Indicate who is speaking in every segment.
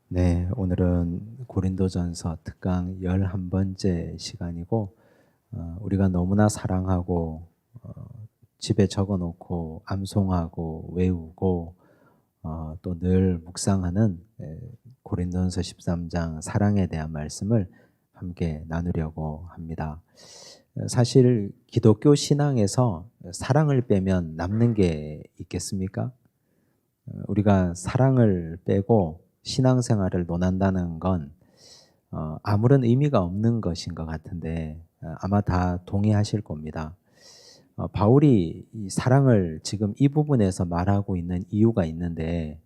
Speaker 1: 네, 오늘은 고린도전서 특강 11번째 시간이고, 우리가 너무나 사랑하고, 어, 집에 적어 놓고, 암송하고, 외우고, 또 늘 묵상하는 고린도전서 13장 사랑에 대한 말씀을 함께 나누려고 합니다. 사실 기독교 신앙에서 사랑을 빼면 남는 게 있겠습니까? 우리가 사랑을 빼고 신앙생활을 논한다는 건 아무런 의미가 없는 것인 것 같은데 아마 다 동의하실 겁니다. 바울이 이 사랑을 지금 이 부분에서 말하고 있는 이유가 있는데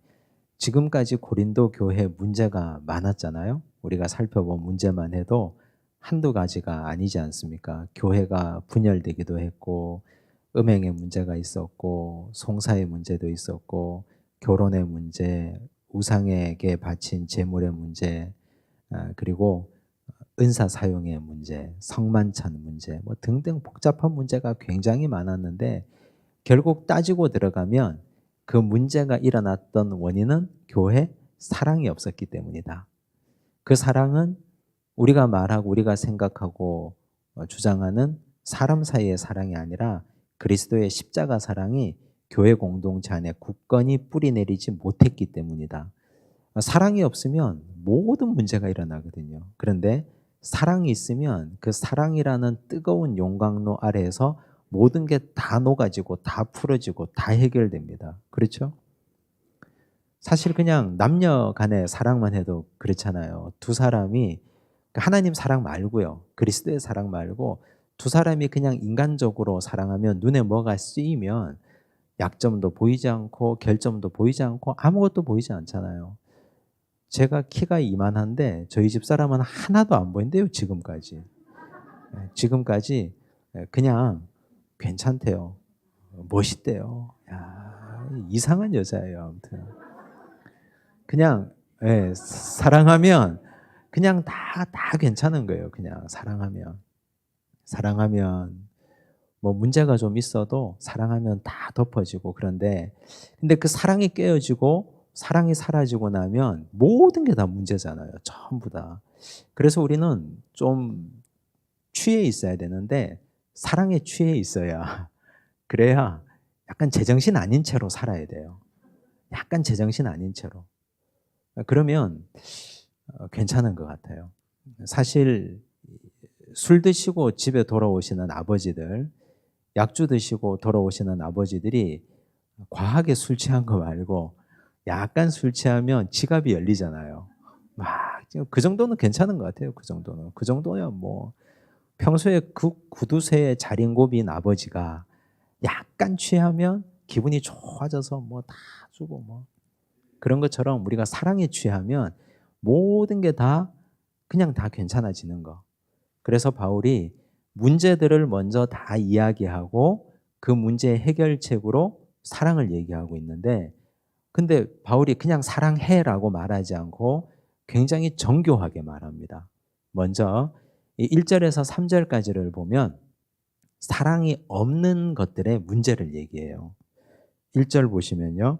Speaker 1: 지금까지 고린도 교회 문제가 많았잖아요. 우리가 살펴본 문제만 해도 한두 가지가 아니지 않습니까? 교회가 분열되기도 했고 음행의 문제가 있었고 송사의 문제도 있었고 결혼의 문제, 우상에게 바친 재물의 문제, 그리고 은사 사용의 문제, 성만찬 문제, 뭐 등등 복잡한 문제가 굉장히 많았는데 결국 따지고 들어가면 그 문제가 일어났던 원인은 교회 사랑이 없었기 때문이다. 그 사랑은 우리가 말하고 우리가 생각하고 주장하는 사람 사이의 사랑이 아니라 그리스도의 십자가 사랑이 교회 공동체 안에 굳건히 뿌리내리지 못했기 때문이다. 사랑이 없으면 모든 문제가 일어나거든요. 그런데 사랑이 있으면 그 사랑이라는 뜨거운 용광로 아래에서 모든 게 다 녹아지고 다 풀어지고 다 해결됩니다. 그렇죠? 사실 그냥 남녀 간의 사랑만 해도 그렇잖아요. 두 사람이 하나님 사랑 말고요. 그리스도의 사랑 말고 두 사람이 그냥 인간적으로 사랑하면 눈에 뭐가 쓰이면 약점도 보이지 않고 결점도 보이지 않고 아무것도 보이지 않잖아요. 제가 키가 이만한데 저희 집 사람은 하나도 안 보인대요, 지금까지. 지금까지 그냥 괜찮대요. 멋있대요. 야, 이상한 여자예요, 아무튼. 그냥 사랑하면 그냥 다 괜찮은 거예요. 그냥 사랑하면 뭐 문제가 좀 있어도 사랑하면 다 덮어지고 그런데 근데 그 사랑이 깨어지고 사랑이 사라지고 나면 모든 게 다 문제잖아요. 전부 다. 그래서 우리는 좀 취해 있어야 되는데 사랑에 취해 있어야 그래야 약간 제정신 아닌 채로 살아야 돼요. 약간 제정신 아닌 채로. 그러면 괜찮은 것 같아요. 사실 술 드시고 집에 돌아오시는 아버지들, 약주 드시고 돌아오시는 아버지들이 과하게 술 취한 거 말고 약간 술 취하면 지갑이 열리잖아요. 막 그 정도는 괜찮은 것 같아요. 그 정도는. 그 정도면 뭐 평소에 그 구두쇠에 자린고비인 아버지가 약간 취하면 기분이 좋아져서 뭐 다 주고 뭐 그런 것처럼 우리가 사랑에 취하면 모든 게 다 그냥 다 괜찮아지는 거. 그래서 바울이 문제들을 먼저 다 이야기하고 그 문제의 해결책으로 사랑을 얘기하고 있는데 근데 바울이 그냥 사랑해라고 말하지 않고 굉장히 정교하게 말합니다. 먼저 이 1절에서 3절까지를 보면 사랑이 없는 것들의 문제를 얘기해요. 1절 보시면요.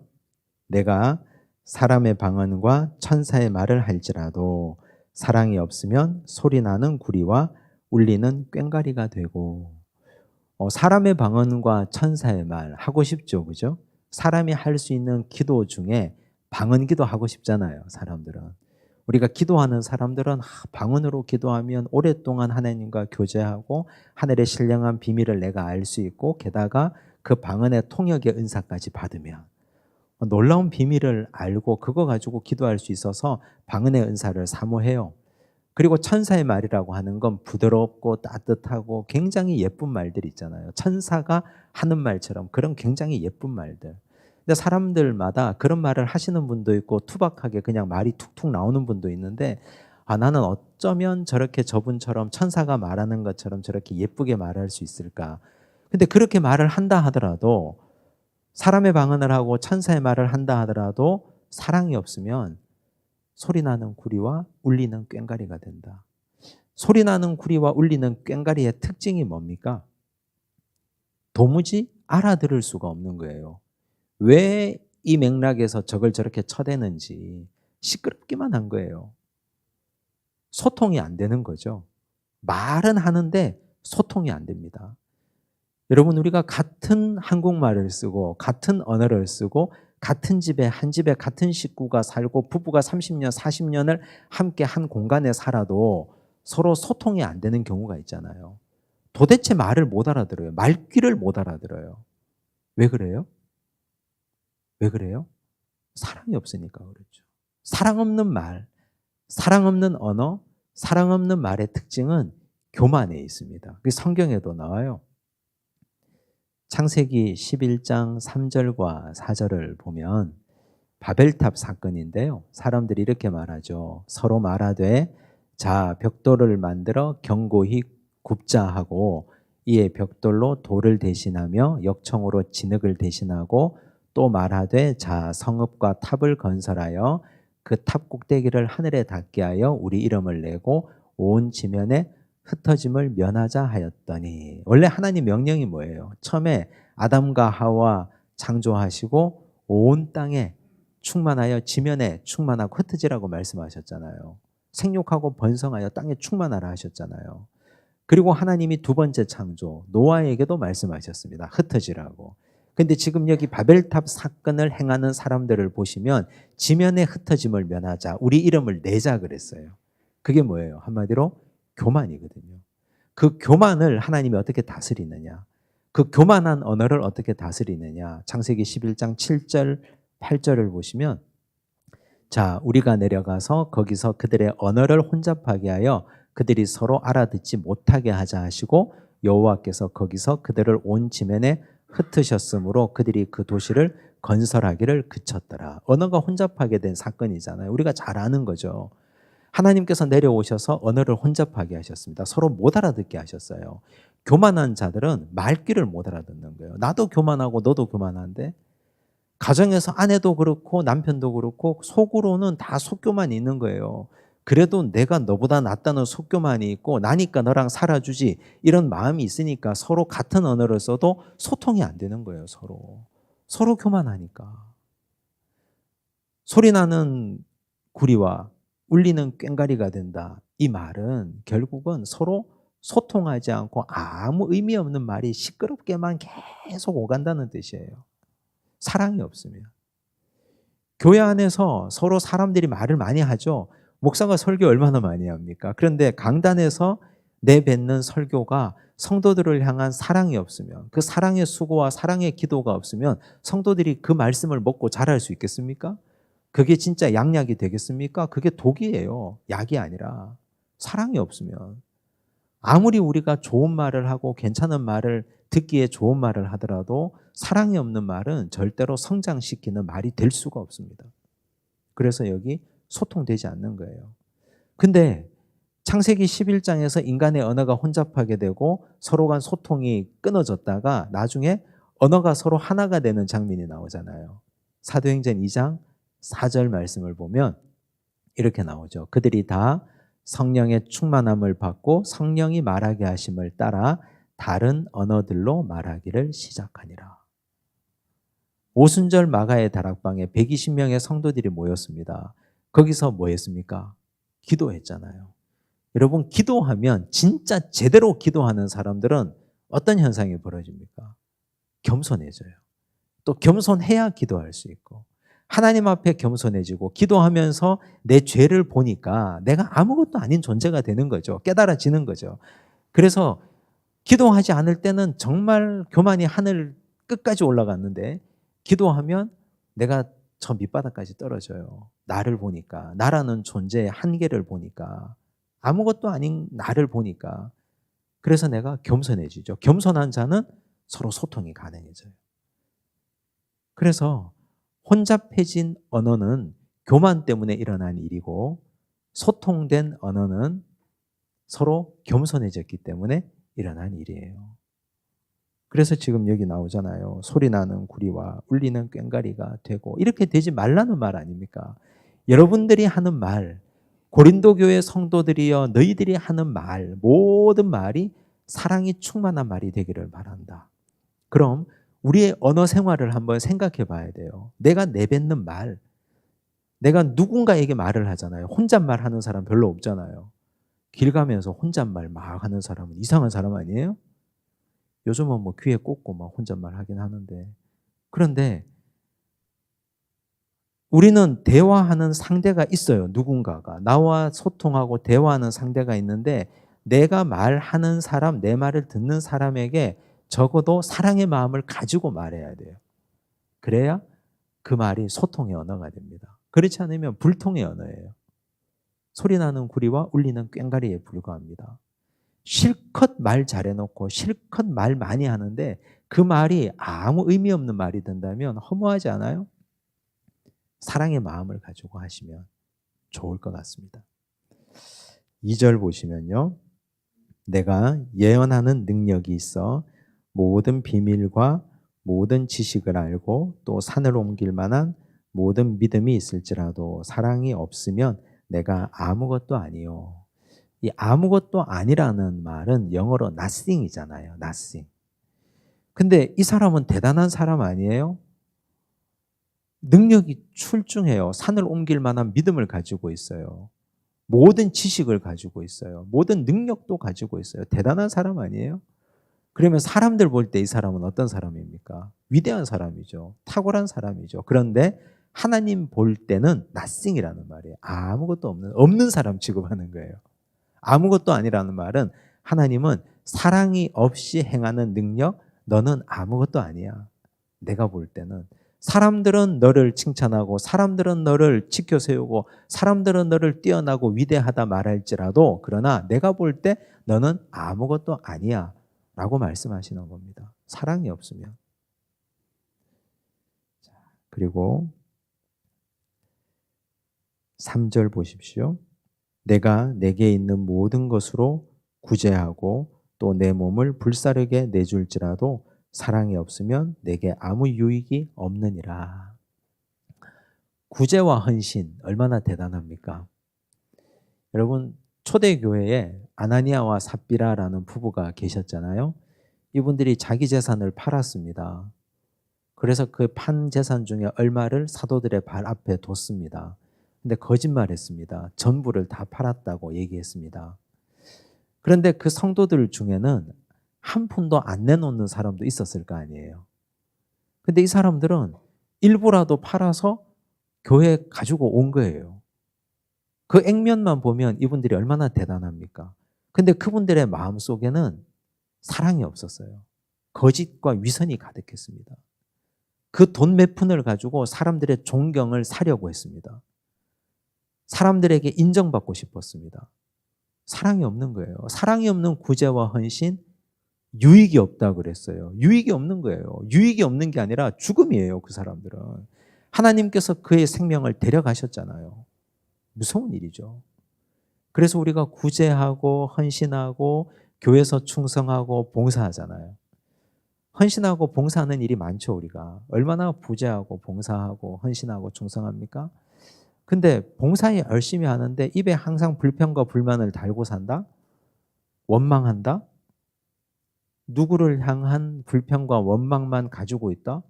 Speaker 1: 내가 사람의 방언과 천사의 말을 할지라도 사랑이 없으면 소리나는 구리와 울리는 꽹과리가 되고 사람의 방언과 천사의 말 하고 싶죠. 그죠? 사람이 할 수 있는 기도 중에 방언 기도 하고 싶잖아요. 사람들은. 우리가 기도하는 사람들은 방언으로 기도하면 오랫동안 하나님과 교제하고 하늘의 신령한 비밀을 내가 알 수 있고 게다가 그 방언의 통역의 은사까지 받으면 놀라운 비밀을 알고 그거 가지고 기도할 수 있어서 방언의 은사를 사모해요. 그리고 천사의 말이라고 하는 건 부드럽고 따뜻하고 굉장히 예쁜 말들 있잖아요. 천사가 하는 말처럼 그런 굉장히 예쁜 말들. 근데 사람들마다 그런 말을 하시는 분도 있고 투박하게 그냥 말이 툭툭 나오는 분도 있는데 나는 어쩌면 저렇게 저분처럼 천사가 말하는 것처럼 저렇게 예쁘게 말할 수 있을까. 근데 그렇게 말을 한다 하더라도 사람의 방언을 하고 천사의 말을 한다 하더라도 사랑이 없으면 소리나는 구리와 울리는 꽹과리가 된다. 소리나는 구리와 울리는 꽹과리의 특징이 뭡니까? 도무지 알아들을 수가 없는 거예요. 왜 이 맥락에서 저걸 저렇게 쳐대는지 시끄럽기만 한 거예요. 소통이 안 되는 거죠. 말은 하는데 소통이 안 됩니다. 여러분, 우리가 같은 한국말을 쓰고 같은 언어를 쓰고 같은 집에 한 집에 같은 식구가 살고 부부가 30년, 40년을 함께 한 공간에 살아도 서로 소통이 안 되는 경우가 있잖아요. 도대체 말을 못 알아들어요. 말귀를 못 알아들어요. 왜 그래요? 왜 그래요? 사랑이 없으니까 그렇죠. 사랑 없는 말, 사랑 없는 언어, 사랑 없는 말의 특징은 교만에 있습니다. 그게 성경에도 나와요. 창세기 11장 3절과 4절을 보면 바벨탑 사건인데요. 사람들이 이렇게 말하죠. 서로 말하되 자 벽돌을 만들어 견고히 굽자 하고 이에 벽돌로 돌을 대신하며 역청으로 진흙을 대신하고 또 말하되 자 성읍과 탑을 건설하여 그 탑 꼭대기를 하늘에 닿게 하여 우리 이름을 내고 온 지면에 흩어짐을 면하자 하였더니, 원래 하나님 명령이 뭐예요? 처음에 아담과 하와 창조하시고 온 땅에 충만하여 지면에 충만하고 흩어지라고 말씀하셨잖아요. 생육하고 번성하여 땅에 충만하라 하셨잖아요. 그리고 하나님이 두 번째 창조 노아에게도 말씀하셨습니다. 흩어지라고. 근데 지금 여기 바벨탑 사건을 행하는 사람들을 보시면 지면에 흩어짐을 면하자, 우리 이름을 내자 그랬어요. 그게 뭐예요? 한마디로 교만이거든요. 그 교만을 하나님이 어떻게 다스리느냐, 그 교만한 언어를 어떻게 다스리느냐, 창세기 11장 7절 8절을 보시면 자 우리가 내려가서 거기서 그들의 언어를 혼잡하게 하여 그들이 서로 알아듣지 못하게 하자 하시고 여호와께서 거기서 그들을 온 지면에 흩으셨으므로 그들이 그 도시를 건설하기를 그쳤더라. 언어가 혼잡하게 된 사건이잖아요. 우리가 잘 아는 거죠. 하나님께서 내려오셔서 언어를 혼잡하게 하셨습니다. 서로 못 알아듣게 하셨어요. 교만한 자들은 말귀를 못 알아듣는 거예요. 나도 교만하고 너도 교만한데, 가정에서 아내도 그렇고 남편도 그렇고 속으로는 다 속교만이 있는 거예요. 그래도 내가 너보다 낫다는 속교만이 있고 나니까 너랑 살아주지 이런 마음이 있으니까 서로 같은 언어를 써도 소통이 안 되는 거예요. 서로 교만하니까. 소리나는 구리와 울리는 꽹과리가 된다. 이 말은 결국은 서로 소통하지 않고 아무 의미 없는 말이 시끄럽게만 계속 오간다는 뜻이에요. 사랑이 없으면. 교회 안에서 서로 사람들이 말을 많이 하죠. 목사가 설교 얼마나 많이 합니까? 그런데 강단에서 내뱉는 설교가 성도들을 향한 사랑이 없으면, 그 사랑의 수고와 사랑의 기도가 없으면 성도들이 그 말씀을 먹고 자랄 수 있겠습니까? 그게 진짜 양약이 되겠습니까? 그게 독이에요. 약이 아니라. 사랑이 없으면. 아무리 우리가 좋은 말을 하고 괜찮은 말을 듣기에 좋은 말을 하더라도 사랑이 없는 말은 절대로 성장시키는 말이 될 수가 없습니다. 그래서 여기 소통되지 않는 거예요. 근데 창세기 11장에서 인간의 언어가 혼잡하게 되고 서로 간 소통이 끊어졌다가 나중에 언어가 서로 하나가 되는 장면이 나오잖아요. 사도행전 2장 4절 말씀을 보면 이렇게 나오죠. 그들이 다 성령의 충만함을 받고 성령이 말하게 하심을 따라 다른 언어들로 말하기를 시작하니라. 오순절 마가의 다락방에 120명의 성도들이 모였습니다. 거기서 뭐 했습니까? 기도했잖아요. 여러분, 기도하면 진짜 제대로 기도하는 사람들은 어떤 현상이 벌어집니까? 겸손해져요. 또 겸손해야 기도할 수 있고, 하나님 앞에 겸손해지고 기도하면서 내 죄를 보니까 내가 아무것도 아닌 존재가 되는 거죠. 깨달아지는 거죠. 그래서 기도하지 않을 때는 정말 교만이 하늘 끝까지 올라갔는데 기도하면 내가 저 밑바닥까지 떨어져요. 나를 보니까, 나라는 존재의 한계를 보니까, 아무것도 아닌 나를 보니까. 그래서 내가 겸손해지죠. 겸손한 자는 서로 소통이 가능해져요. 그래서 혼잡해진 언어는 교만 때문에 일어난 일이고 소통된 언어는 서로 겸손해졌기 때문에 일어난 일이에요. 그래서 지금 여기 나오잖아요. 소리나는 구리와 울리는 꽹과리가 되고, 이렇게 되지 말라는 말 아닙니까? 여러분들이 하는 말, 고린도 교회 성도들이여 너희들이 하는 말, 모든 말이 사랑이 충만한 말이 되기를 바란다. 그럼 우리의 언어 생활을 한번 생각해 봐야 돼요. 내가 내뱉는 말, 내가 누군가에게 말을 하잖아요. 혼잣말 하는 사람 별로 없잖아요. 길 가면서 혼잣말 막 하는 사람은 이상한 사람 아니에요? 요즘은 뭐 귀에 꽂고 막 혼잣말 하긴 하는데. 그런데 우리는 대화하는 상대가 있어요. 누군가가. 나와 소통하고 대화하는 상대가 있는데 내가 말하는 사람, 내 말을 듣는 사람에게 적어도 사랑의 마음을 가지고 말해야 돼요. 그래야 그 말이 소통의 언어가 됩니다. 그렇지 않으면 불통의 언어예요. 소리나는 구리와 울리는 꽹과리에 불과합니다. 실컷 말 잘해놓고 실컷 말 많이 하는데 그 말이 아무 의미 없는 말이 된다면 허무하지 않아요? 사랑의 마음을 가지고 하시면 좋을 것 같습니다. 2절 보시면요. 내가 예언하는 능력이 있어 모든 비밀과 모든 지식을 알고 또 산을 옮길 만한 모든 믿음이 있을지라도 사랑이 없으면 내가 아무것도 아니요. 이 아무것도 아니라는 말은 영어로 nothing이잖아요. nothing. 근데 이 사람은 대단한 사람 아니에요? 능력이 출중해요. 산을 옮길 만한 믿음을 가지고 있어요. 모든 지식을 가지고 있어요. 모든 능력도 가지고 있어요. 대단한 사람 아니에요? 그러면 사람들 볼 때 이 사람은 어떤 사람입니까? 위대한 사람이죠. 탁월한 사람이죠. 그런데 하나님 볼 때는 nothing이라는 말이에요. 아무것도 없는 사람 취급하는 거예요. 아무것도 아니라는 말은 하나님은 사랑이 없이 행하는 능력, 너는 아무것도 아니야. 내가 볼 때는. 사람들은 너를 칭찬하고 사람들은 너를 지켜 세우고 사람들은 너를 뛰어나고 위대하다 말할지라도 그러나 내가 볼 때 너는 아무것도 아니야 라고 말씀하시는 겁니다. 사랑이 없으면. 그리고 3절 보십시오. 내가 내게 있는 모든 것으로 구제하고 또 내 몸을 불사르게 내줄지라도 사랑이 없으면 내게 아무 유익이 없느니라. 구제와 헌신 얼마나 대단합니까? 여러분 초대교회에 아나니아와 삽비라라는 부부가 계셨잖아요. 이분들이 자기 재산을 팔았습니다. 그래서 그 판 재산 중에 얼마를 사도들의 발 앞에 뒀습니다. 근데 거짓말했습니다. 전부를 다 팔았다고 얘기했습니다. 그런데 그 성도들 중에는 한 푼도 안 내놓는 사람도 있었을 거 아니에요. 근데 이 사람들은 일부라도 팔아서 교회에 가지고 온 거예요. 그 액면만 보면 이분들이 얼마나 대단합니까? 근데 그분들의 마음 속에는 사랑이 없었어요. 거짓과 위선이 가득했습니다. 그 돈 몇 푼을 가지고 사람들의 존경을 사려고 했습니다. 사람들에게 인정받고 싶었습니다. 사랑이 없는 거예요. 사랑이 없는 구제와 헌신, 유익이 없다 그랬어요. 유익이 없는 거예요. 유익이 없는 게 아니라 죽음이에요. 그 사람들은. 하나님께서 그의 생명을 데려가셨잖아요. 무서운 일이죠. 그래서 우리가 구제하고 헌신하고 교회에서 충성하고 봉사하잖아요. 헌신하고 봉사하는 일이 많죠, 우리가. 얼마나 구제하고 봉사하고 헌신하고 충성합니까? 근데 봉사에 열심히 하는데 입에 항상 불평과 불만을 달고 산다? 원망한다? 누구를 향한 불평과 원망만 가지고 있다?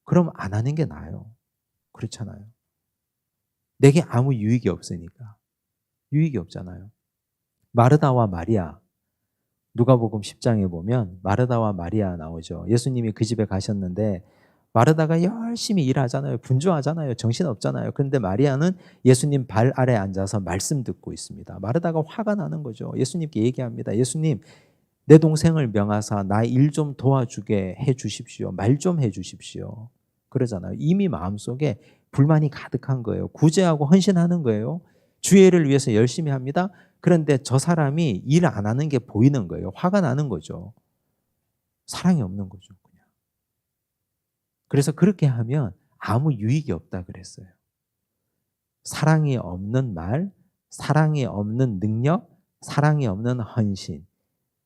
Speaker 1: 그럼 안 하는 게 나아요. 그렇잖아요. 내게 아무 유익이 없으니까. 유익이 없잖아요. 마르다와 마리아. 누가복음 10장에 보면 마르다와 마리아 나오죠. 예수님이 그 집에 가셨는데 마르다가 열심히 일하잖아요. 분주하잖아요. 정신없잖아요. 그런데 마리아는 예수님 발 아래 앉아서 말씀 듣고 있습니다. 마르다가 화가 나는 거죠. 예수님께 얘기합니다. 예수님, 내 동생을 명하사 나 일 좀 도와주게 해 주십시오. 말 좀 해 주십시오. 그러잖아요. 이미 마음속에 불만이 가득한 거예요. 구제하고 헌신하는 거예요. 주의를 위해서 열심히 합니다. 그런데 저 사람이 일 안 하는 게 보이는 거예요. 화가 나는 거죠. 사랑이 없는 거죠. 그냥. 그래서 그렇게 하면 아무 유익이 없다 그랬어요. 사랑이 없는 말, 사랑이 없는 능력, 사랑이 없는 헌신.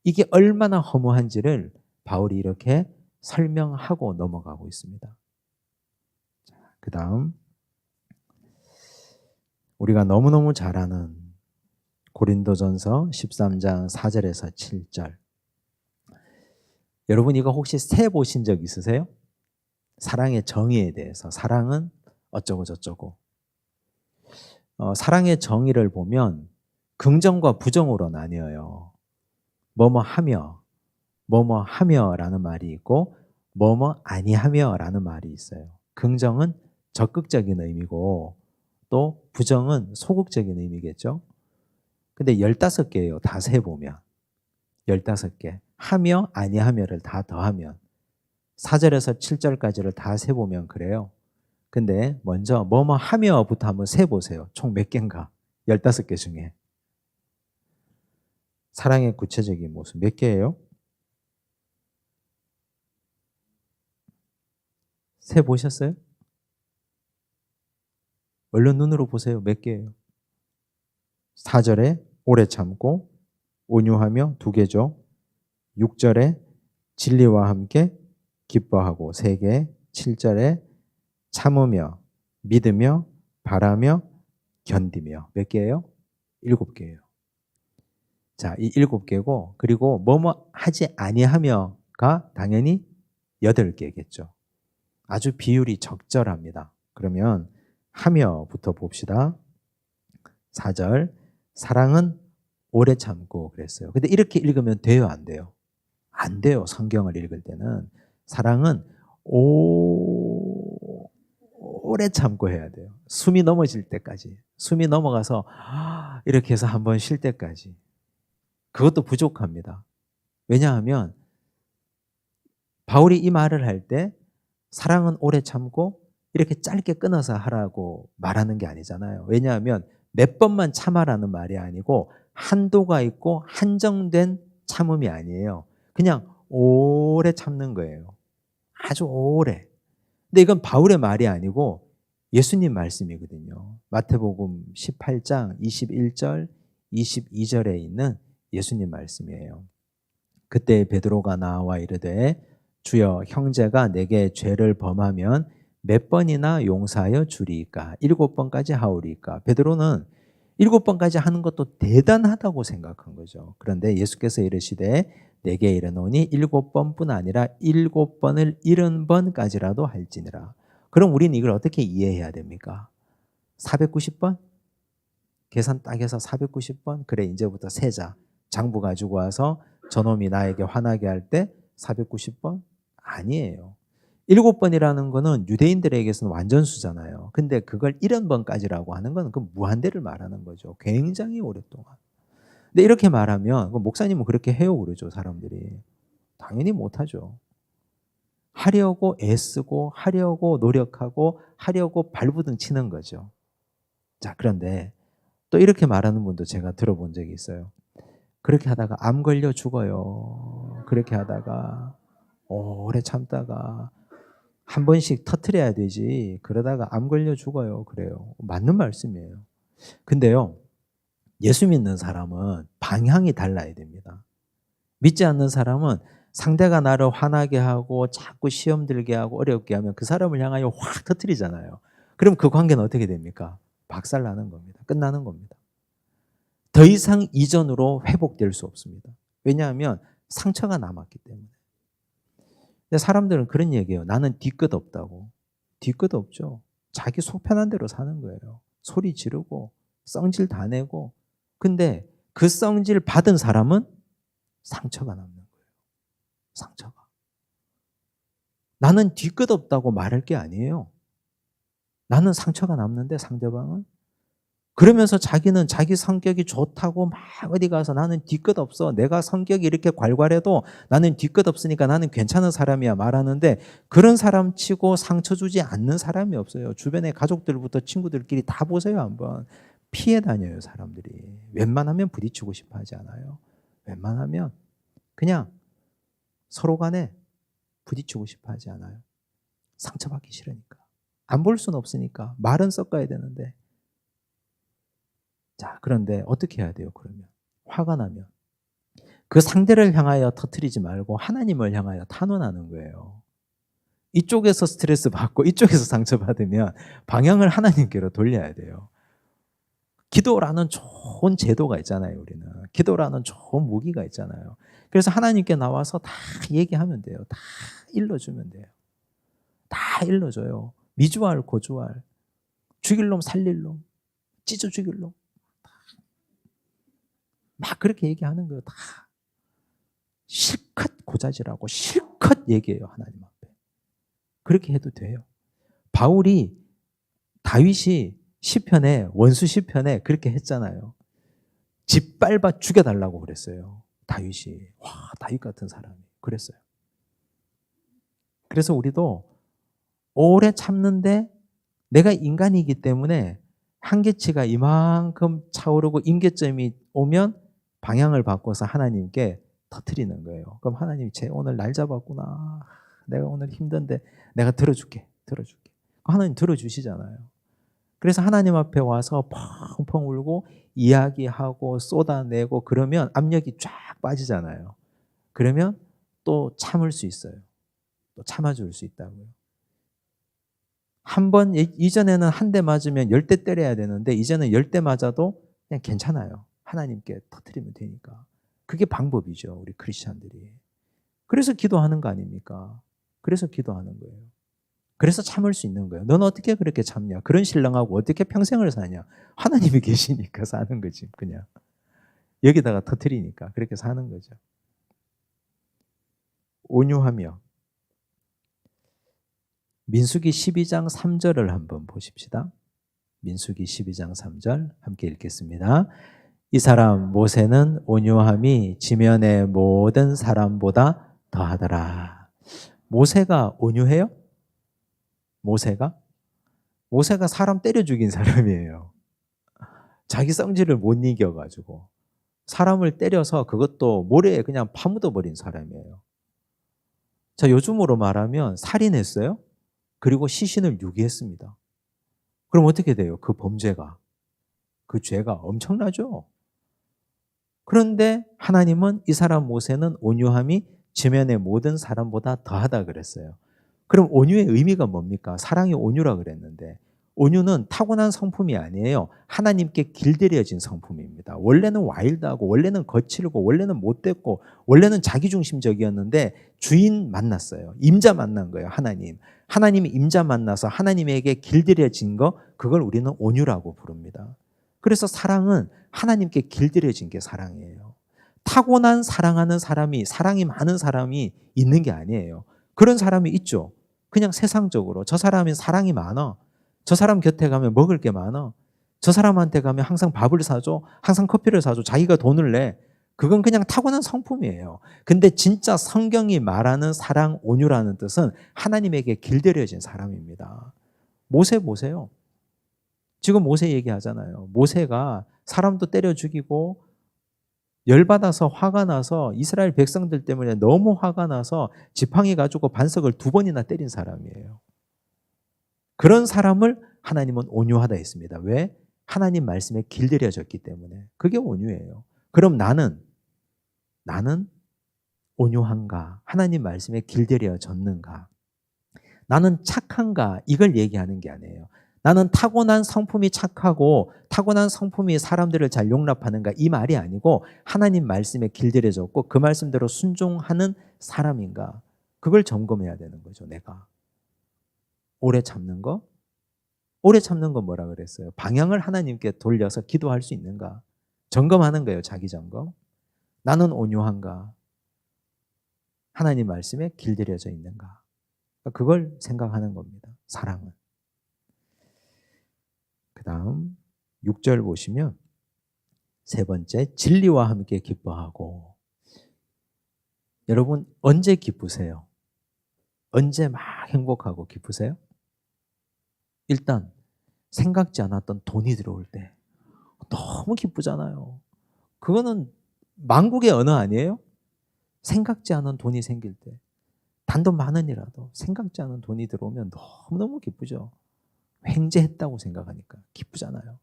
Speaker 1: 이게 얼마나 허무한지를 바울이 이렇게 설명하고 넘어가고 있습니다. 그 다음 우리가 너무너무 잘 아는 고린도전서 13장 4절에서 7절. 여러분 이거 혹시 세 보신 적 있으세요? 사랑의 정의에 대해서. 사랑은 어쩌고 저쩌고. 사랑의 정의를 보면 긍정과 부정으로 나뉘어요. 뭐뭐 하며, 뭐뭐 하며라는 말이 있고 뭐뭐 아니하며라는 말이 있어요. 긍정은 적극적인 의미고 또 부정은 소극적인 의미겠죠. 근데 15개예요. 다 세보면. 15개. 하며 아니하며를 다 더하면 4절에서 7절까지를 다 세보면 그래요. 근데 먼저 뭐뭐 하며부터 한번 세보세요. 총 몇 개인가? 15개 중에. 사랑의 구체적인 모습 몇 개예요? 세보셨어요? 얼른 눈으로 보세요. 몇 개예요? 4절에 오래 참고 온유하며 2개죠. 6절에 진리와 함께 기뻐하고 3개. 7절에 참으며 믿으며 바라며 견디며 몇 개예요? 7개예요. 자, 이 7개고 그리고 뭐뭐 하지 아니하며가 당연히 8개겠죠. 아주 비율이 적절합니다. 그러면 하며부터 봅시다. 4절 사랑은 오래 참고 그랬어요. 근데 이렇게 읽으면 돼요, 안 돼요? 안 돼요. 성경을 읽을 때는 사랑은 오래 참고 해야 돼요. 숨이 넘어질 때까지. 숨이 넘어가서 이렇게 해서 한번 쉴 때까지. 그것도 부족합니다. 왜냐하면 바울이 이 말을 할 때 사랑은 오래 참고 이렇게 짧게 끊어서 하라고 말하는 게 아니잖아요. 왜냐하면 몇 번만 참아라는 말이 아니고 한도가 있고 한정된 참음이 아니에요. 그냥 오래 참는 거예요. 아주 오래. 근데 이건 바울의 말이 아니고 예수님 말씀이거든요. 마태복음 18장 21절, 22절에 있는 예수님 말씀이에요. 그때 베드로가 나와 이르되 주여 형제가 내게 죄를 범하면 몇 번이나 용서하여 주리이까? 7번까지 하오리이까? 베드로는 7번까지 하는 것도 대단하다고 생각한 거죠. 그런데 예수께서 이르시되 내게 이르노니 7번뿐 아니라 7번을 70번까지라도 할지니라. 그럼 우리는 이걸 어떻게 이해해야 됩니까? 490번? 계산 딱 해서 490번? 그래 이제부터 세자. 장부 가지고 와서 저놈이 나에게 화나게 할 때 490번? 아니에요. 7번이라는 거는 유대인들에게서는 완전수잖아요. 근데 그걸 70번까지라고 하는 건 그 무한대를 말하는 거죠. 굉장히 오랫동안. 근데 이렇게 말하면 목사님은 그렇게 해요 그러죠. 사람들이. 당연히 못하죠. 하려고 애쓰고 하려고 노력하고 하려고 발부등 치는 거죠. 자, 그런데 또 이렇게 말하는 분도 제가 들어본 적이 있어요. 그렇게 하다가 암 걸려 죽어요. 그렇게 하다가 오래 참다가 한 번씩 터트려야 되지. 그러다가 암 걸려 죽어요. 그래요. 맞는 말씀이에요. 근데요, 예수 믿는 사람은 방향이 달라야 됩니다. 믿지 않는 사람은 상대가 나를 화나게 하고 자꾸 시험 들게 하고 어렵게 하면 그 사람을 향하여 확 터트리잖아요. 그럼 그 관계는 어떻게 됩니까? 박살나는 겁니다. 끝나는 겁니다. 더 이상 이전으로 회복될 수 없습니다. 왜냐하면 상처가 남았기 때문에. 근데 사람들은 그런 얘기해요. 나는 뒤끝 없다고. 뒤끝 없죠. 자기 속 편한 대로 사는 거예요. 소리 지르고 성질 다 내고. 근데 그 성질 받은 사람은 상처가 남는 거예요. 상처가. 나는 뒤끝 없다고 말할 게 아니에요. 나는 상처가 남는데 상대방은 그러면서 자기는 자기 성격이 좋다고 막 어디 가서 나는 뒤끝 없어. 내가 성격이 이렇게 괄괄해도 나는 뒤끝 없으니까 나는 괜찮은 사람이야 말하는데 그런 사람 치고 상처 주지 않는 사람이 없어요. 주변의 가족들부터 친구들끼리 다 보세요 한번. 피해 다녀요 사람들이. 웬만하면 부딪히고 싶어 하지 않아요. 웬만하면 그냥 서로 간에 부딪히고 싶어 하지 않아요. 상처받기 싫으니까. 안 볼 수는 없으니까. 말은 섞어야 되는데. 자, 그런데 어떻게 해야 돼요, 그러면? 화가 나면. 그 상대를 향하여 터뜨리지 말고 하나님을 향하여 탄원하는 거예요. 이쪽에서 스트레스 받고 이쪽에서 상처받으면 방향을 하나님께로 돌려야 돼요. 기도라는 좋은 제도가 있잖아요, 우리는. 기도라는 좋은 무기가 있잖아요. 그래서 하나님께 나와서 다 얘기하면 돼요. 다 일러주면 돼요. 다 일러줘요. 미주알, 고주알. 죽일 놈, 살릴 놈. 찢어 죽일로. 막 그렇게 얘기하는 거예요. 다 실컷 고자질하고 실컷 얘기해요. 하나님 앞에. 그렇게 해도 돼요. 바울이 다윗이 시편에 원수 시편에 그렇게 했잖아요. 짓밟아 죽여달라고 그랬어요. 다윗이. 와, 다윗 같은 사람이 그랬어요. 그래서 우리도 오래 참는데 내가 인간이기 때문에 한계치가 이만큼 차오르고 임계점이 오면 방향을 바꿔서 하나님께 터뜨리는 거예요. 그럼 하나님이 쟤 오늘 날 잡았구나. 내가 오늘 힘든데 내가 들어줄게. 하나님 들어주시잖아요. 그래서 하나님 앞에 와서 펑펑 울고 이야기하고 쏟아내고 그러면 압력이 쫙 빠지잖아요. 그러면 또 참을 수 있어요. 또 참아줄 수 있다고요. 한 번, 이전에는 한 대 맞으면 10대 때려야 되는데 이제는 10대 맞아도 그냥 괜찮아요. 하나님께 터뜨리면 되니까. 그게 방법이죠. 우리 크리스찬들이. 그래서 기도하는 거 아닙니까? 그래서 기도하는 거예요. 그래서 참을 수 있는 거예요. 넌 어떻게 그렇게 참냐? 그런 신랑하고 어떻게 평생을 사냐? 하나님이 계시니까 사는 거지, 그냥. 여기다가 터뜨리니까 그렇게 사는 거죠. 온유하며. 민수기 12장 3절을 한번 보십시다. 민수기 12장 3절 함께 읽겠습니다. 이 사람 모세는 온유함이 지면의 모든 사람보다 더하더라. 모세가 온유해요? 모세가 사람 때려 죽인 사람이에요. 자기 성질을 못 이겨가지고 사람을 때려서 그것도 모래에 그냥 파묻어 버린 사람이에요. 자, 요즘으로 말하면 살인했어요. 그리고 시신을 유기했습니다. 그럼 어떻게 돼요? 그 범죄가, 그 죄가 엄청나죠. 그런데 하나님은 이 사람 모세는 온유함이 지면의 모든 사람보다 더하다 그랬어요. 그럼 온유의 의미가 뭡니까? 사랑이 온유라 그랬는데 온유는 타고난 성품이 아니에요. 하나님께 길들여진 성품입니다. 원래는 와일드하고 원래는 거칠고 원래는 못됐고 원래는 자기중심적이었는데 주인 만났어요. 임자 만난 거예요. 하나님이 임자 만나서 하나님에게 길들여진 거, 그걸 우리는 온유라고 부릅니다. 그래서 사랑은 하나님께 길들여진 게 사랑이에요. 타고난 사랑하는 사람이, 사랑이 많은 사람이 있는 게 아니에요. 그런 사람이 있죠. 그냥 세상적으로 저 사람이 사랑이 많아. 저 사람 곁에 가면 먹을 게 많아. 저 사람한테 가면 항상 밥을 사줘. 항상 커피를 사줘. 자기가 돈을 내. 그건 그냥 타고난 성품이에요. 근데 진짜 성경이 말하는 사랑, 온유라는 뜻은 하나님에게 길들여진 사람입니다. 모세 보세요. 지금 모세 얘기하잖아요. 모세가 사람도 때려 죽이고 열받아서 화가 나서 이스라엘 백성들 때문에 너무 화가 나서 지팡이 가지고 반석을 2번이나 때린 사람이에요. 그런 사람을 하나님은 온유하다 했습니다. 왜? 하나님 말씀에 길들여졌기 때문에. 그게 온유예요. 그럼 나는 온유한가? 하나님 말씀에 길들여졌는가? 나는 착한가? 이걸 얘기하는 게 아니에요. 나는 타고난 성품이 착하고 타고난 성품이 사람들을 잘 용납하는가? 이 말이 아니고 하나님 말씀에 길들여졌고 그 말씀대로 순종하는 사람인가? 그걸 점검해야 되는 거죠, 내가. 오래 참는 거? 오래 참는 건 뭐라 그랬어요? 방향을 하나님께 돌려서 기도할 수 있는가? 점검하는 거예요, 자기 점검. 나는 온유한가? 하나님 말씀에 길들여져 있는가? 그걸 생각하는 겁니다, 사랑은. 그 다음 6절 보시면 세 번째, 진리와 함께 기뻐하고. 여러분 언제 기쁘세요? 언제 막 행복하고 기쁘세요? 일단 생각지 않았던 돈이 들어올 때 너무 기쁘잖아요. 그거는 만국의 언어 아니에요? 생각지 않은 돈이 생길 때, 단돈 10,000원이라도 생각지 않은 돈이 들어오면 너무너무 기쁘죠. 횡재했다고 생각하니까 기쁘잖아요.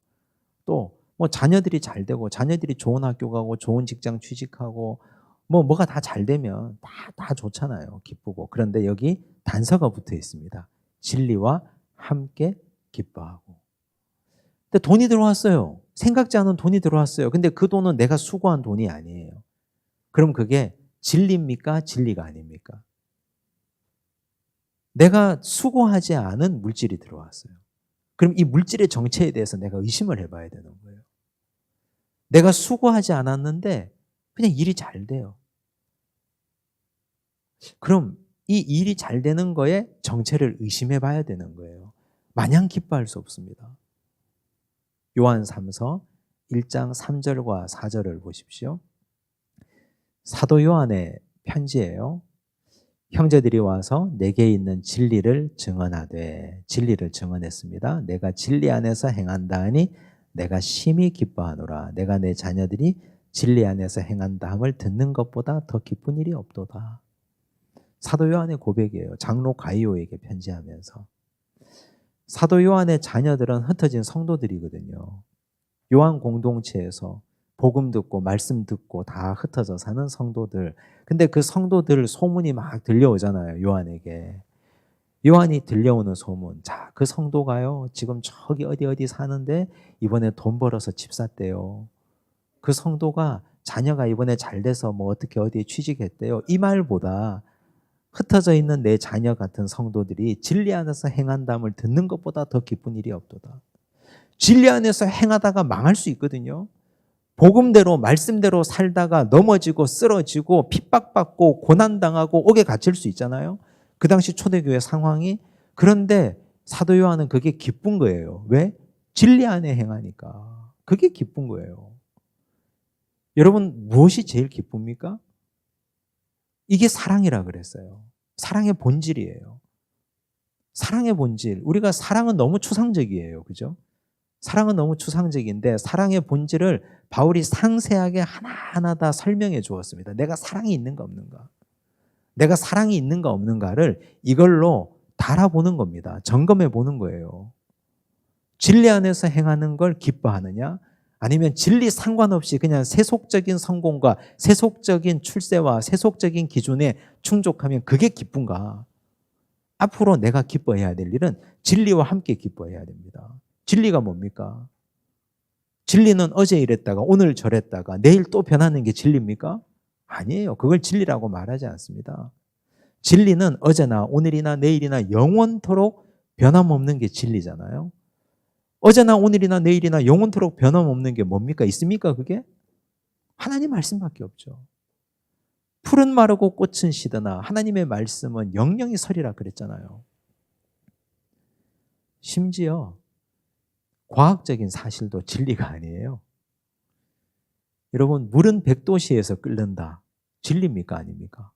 Speaker 1: 또 뭐 자녀들이 잘 되고 자녀들이 좋은 학교 가고 좋은 직장 취직하고 뭐가 다 잘 되면 다 좋잖아요. 기쁘고. 그런데 여기 단서가 붙어 있습니다. 진리와 함께 기뻐하고. 근데 돈이 들어왔어요. 생각지 않은 돈이 들어왔어요. 근데 그 돈은 내가 수고한 돈이 아니에요. 그럼 그게 진리입니까? 진리가 아닙니까? 내가 수고하지 않은 물질이 들어왔어요. 그럼 이 물질의 정체에 대해서 내가 의심을 해봐야 되는 거예요. 내가 수고하지 않았는데 그냥 일이 잘 돼요. 그럼 이 일이 잘 되는 거에 정체를 의심해 봐야 되는 거예요. 마냥 기뻐할 수 없습니다. 요한 3서 1장 3절과 4절을 보십시오. 사도 요한의 편지예요. 형제들이 와서 내게 있는 진리를 증언하되, 진리를 증언했습니다. 내가 진리 안에서 행한다 하니 내가 심히 기뻐하노라. 내가 내 자녀들이 진리 안에서 행한다 함을 듣는 것보다 더 기쁜 일이 없도다. 사도 요한의 고백이에요. 장로 가이오에게 편지하면서. 사도 요한의 자녀들은 흩어진 성도들이거든요. 요한 공동체에서 복음 듣고 말씀 듣고 다 흩어져 사는 성도들. 근데 그 성도들 소문이 막 들려오잖아요. 요한에게. 요한이 들려오는 소문. 자, 그 성도가요, 지금 저기 어디 사는데 이번에 돈 벌어서 집 샀대요. 그 성도가 자녀가 이번에 잘 돼서 뭐 어떻게 어디에 취직했대요. 이 말보다 흩어져 있는 내 자녀 같은 성도들이 진리 안에서 행한담을 듣는 것보다 더 기쁜 일이 없도다. 진리 안에서 행하다가 망할 수 있거든요. 복음대로 말씀대로 살다가 넘어지고 쓰러지고 핍박받고 고난당하고 옥에 갇힐 수 있잖아요. 그 당시 초대교회 상황이. 그런데 사도 요한은 그게 기쁜 거예요. 왜? 진리 안에 행하니까. 그게 기쁜 거예요. 여러분, 무엇이 제일 기쁩니까? 이게 사랑이라 그랬어요. 사랑의 본질이에요. 사랑의 본질. 우리가 사랑은 너무 추상적이에요. 그죠? 사랑은 너무 추상적인데 사랑의 본질을 바울이 상세하게 하나하나 다 설명해 주었습니다. 내가 사랑이 있는가 없는가. 내가 사랑이 있는가 없는가를 이걸로 달아보는 겁니다. 점검해 보는 거예요. 진리 안에서 행하는 걸 기뻐하느냐? 아니면 진리 상관없이 그냥 세속적인 성공과 세속적인 출세와 세속적인 기준에 충족하면 그게 기쁜가? 앞으로 내가 기뻐해야 될 일은 진리와 함께 기뻐해야 됩니다. 진리가 뭡니까? 진리는 어제 이랬다가 오늘 저랬다가 내일 또 변하는 게 진리입니까? 아니에요. 그걸 진리라고 말하지 않습니다. 진리는 어제나 오늘이나 내일이나 영원토록 변함없는 게 진리잖아요. 어제나 오늘이나 내일이나 영원토록 변함없는 게 뭡니까? 있습니까 그게? 하나님 말씀밖에 없죠. 풀은 마르고 꽃은 시드나 하나님의 말씀은 영영이 서리라 그랬잖아요. 심지어 과학적인 사실도 진리가 아니에요. 여러분, 물은 100도씨에서 끓는다. 진리입니까? 아닙니까?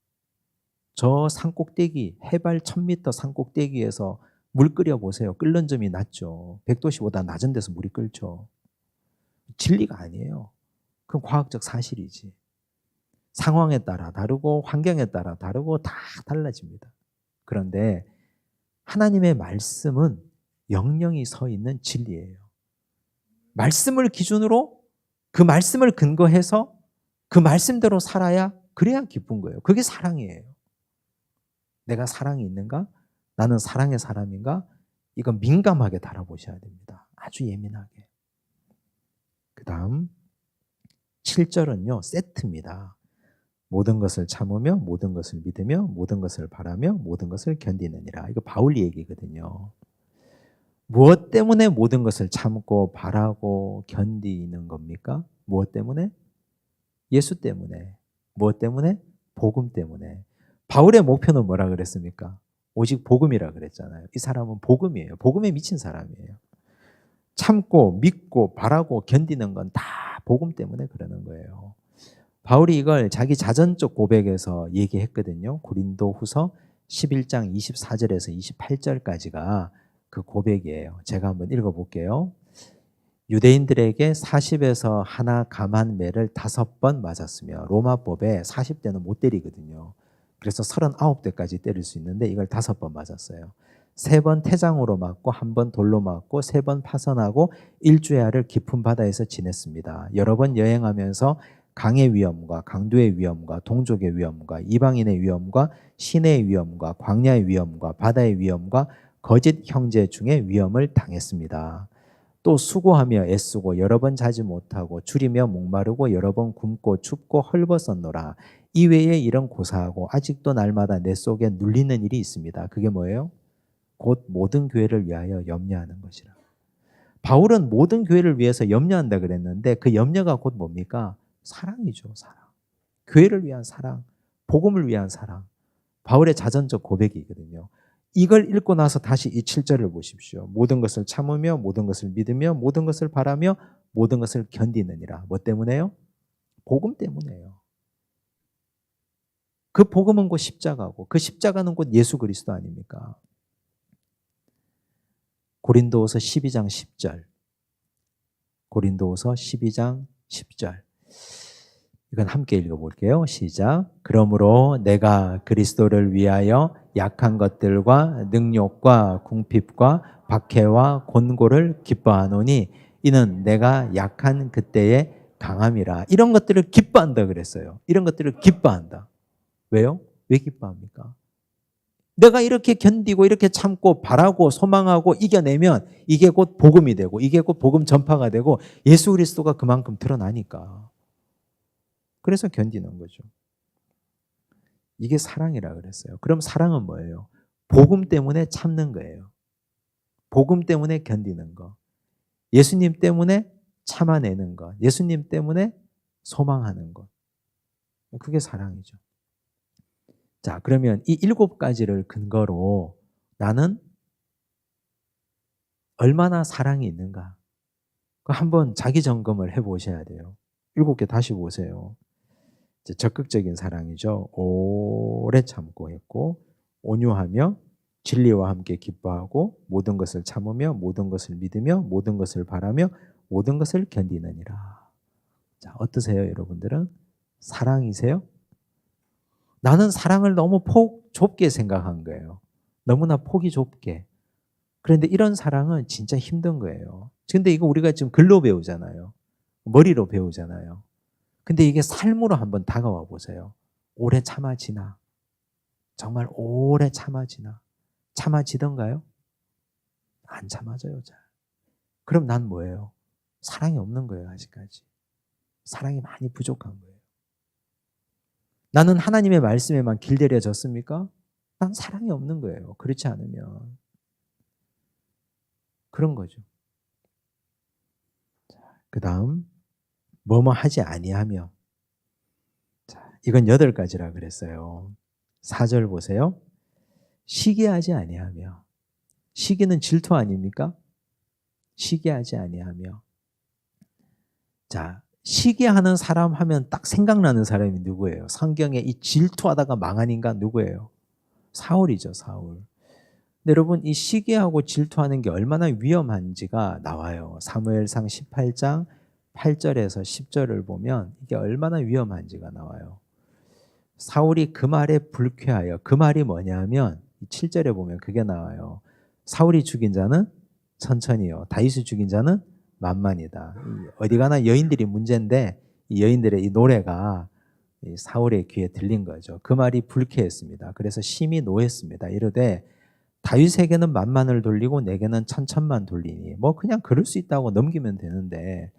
Speaker 1: 저 산꼭대기, 해발 1000m 산꼭대기에서 물 끓여보세요. 끓는 점이 낮죠. 100도씨보다 낮은 데서 물이 끓죠. 진리가 아니에요. 그건 과학적 사실이지. 상황에 따라 다르고 환경에 따라 다르고 다 달라집니다. 그런데 하나님의 말씀은 영영이 서 있는 진리예요. 말씀을 기준으로 그 말씀을 근거해서 그 말씀대로 살아야 그래야 기쁜 거예요. 그게 사랑이에요. 내가 사랑이 있는가? 나는 사랑의 사람인가? 이건 민감하게 달아보셔야 됩니다. 아주 예민하게. 그 다음 7절은요. 세트입니다. 모든 것을 참으며 모든 것을 믿으며 모든 것을 바라며 모든 것을 견디느니라. 이거 바울 얘기거든요. 무엇 때문에 모든 것을 참고 바라고 견디는 겁니까? 무엇 때문에? 예수 때문에. 무엇 때문에? 복음 때문에. 바울의 목표는 뭐라 그랬습니까? 오직 복음이라 그랬잖아요. 이 사람은 복음이에요. 복음에 미친 사람이에요. 참고 믿고 바라고 견디는 건 다 복음 때문에 그러는 거예요. 바울이 이걸 자기 자전적 고백에서 얘기했거든요. 고린도후서 11장 24절에서 28절까지가 그 고백이에요. 제가 한번 읽어볼게요. 유대인들에게 40에서 하나 감한 매를 5번 맞았으며 로마법에 40대는 못 때리거든요. 그래서 39대까지 때릴 수 있는데 이걸 5번 맞았어요. 3번 태장으로 맞고 1번 돌로 맞고 3번 파선하고 일주야를 깊은 바다에서 지냈습니다. 여러 번 여행하면서 강의 위험과 강도의 위험과 동족의 위험과 이방인의 위험과 시내의 위험과 광야의 위험과 바다의 위험과 거짓 형제 중에 위험을 당했습니다. 또 수고하며 애쓰고 여러 번 자지 못하고 줄이며 목마르고 여러 번 굶고 춥고 헐벗었노라. 이외에 이런 고사하고 아직도 날마다 내 속에 눌리는 일이 있습니다. 그게 뭐예요? 곧 모든 교회를 위하여 염려하는 것이라. 바울은 모든 교회를 위해서 염려한다 그랬는데 그 염려가 곧 뭡니까? 사랑이죠, 사랑. 교회를 위한 사랑, 복음을 위한 사랑. 바울의 자전적 고백이거든요. 이걸 읽고 나서 다시 이 7절을 보십시오. 모든 것을 참으며 모든 것을 믿으며 모든 것을 바라며 모든 것을 견디느니라. 뭐 때문에요? 복음 때문에요. 그 복음은 곧 십자가고 그 십자가는 곧 예수 그리스도 아닙니까? 고린도후서 12장 10절. 고린도후서 12장 10절. 이건 함께 읽어볼게요. 시작. 그러므로 내가 그리스도를 위하여 약한 것들과 능욕과 궁핍과 박해와 곤고를 기뻐하노니 이는 내가 약한 그때의 강함이라. 이런 것들을 기뻐한다 그랬어요. 이런 것들을 기뻐한다. 왜요? 왜 기뻐합니까? 내가 이렇게 견디고 이렇게 참고 바라고 소망하고 이겨내면 이게 곧 복음이 되고 이게 곧 복음 전파가 되고 예수 그리스도가 그만큼 드러나니까. 그래서 견디는 거죠. 이게 사랑이라 그랬어요. 그럼 사랑은 뭐예요? 복음 때문에 참는 거예요. 복음 때문에 견디는 거. 예수님 때문에 참아내는 것. 예수님 때문에 소망하는 것. 그게 사랑이죠. 자, 그러면 이 7가지를 근거로 나는 얼마나 사랑이 있는가? 한번 자기 점검을 해보셔야 돼요. 7개 다시 보세요. 적극적인 사랑이죠. 오래 참고 했고 온유하며 진리와 함께 기뻐하고 모든 것을 참으며 모든 것을 믿으며 모든 것을 바라며 모든 것을 견디느니라. 자, 어떠세요, 여러분들은? 사랑이세요? 나는 사랑을 너무 좁게 생각한 거예요. 너무나 폭이 좁게. 그런데 이런 사랑은 진짜 힘든 거예요. 근데 이거 우리가 지금 글로 배우잖아요. 머리로 배우잖아요. 근데 이게 삶으로 한번 다가와 보세요. 오래 참아지나? 정말 오래 참아지나? 참아지던가요? 안 참아져요, 잘. 그럼 난 뭐예요? 사랑이 없는 거예요, 아직까지. 사랑이 많이 부족한 거예요. 나는 하나님의 말씀에만 길들여졌습니까? 난 사랑이 없는 거예요. 그렇지 않으면. 그런 거죠. 그 다음, 뭐뭐 하지 아니하며. 자, 이건 8가지라 그랬어요. 4절 보세요. 시기하지 아니하며. 시기는 질투 아닙니까? 시기하지 아니하며. 자, 시기하는 사람 하면 딱 생각나는 사람이 누구예요? 성경에 이 질투하다가 망한 인간 누구예요? 사울이죠, 사울. 근데 여러분, 이 시기하고 질투하는 게 얼마나 위험한지가 나와요. 사무엘상 18장 8절에서 10절을 보면 이게 얼마나 위험한지가 나와요. 사울이 그 말에 불쾌하여, 그 말이 뭐냐면 7절에 보면 그게 나와요. 사울이 죽인 자는 천천히요, 다윗이 죽인 자는 만만이다. 어디 가나 여인들이 문제인데 이 여인들의 이 노래가 이 사울의 귀에 들린 거죠. 그 말이 불쾌했습니다. 그래서 심히 노했습니다. 이르되 다윗에게는 만만을 돌리고 내게는 천천만 돌리니 뭐 그냥 그럴 수 있다고 넘기면 되는데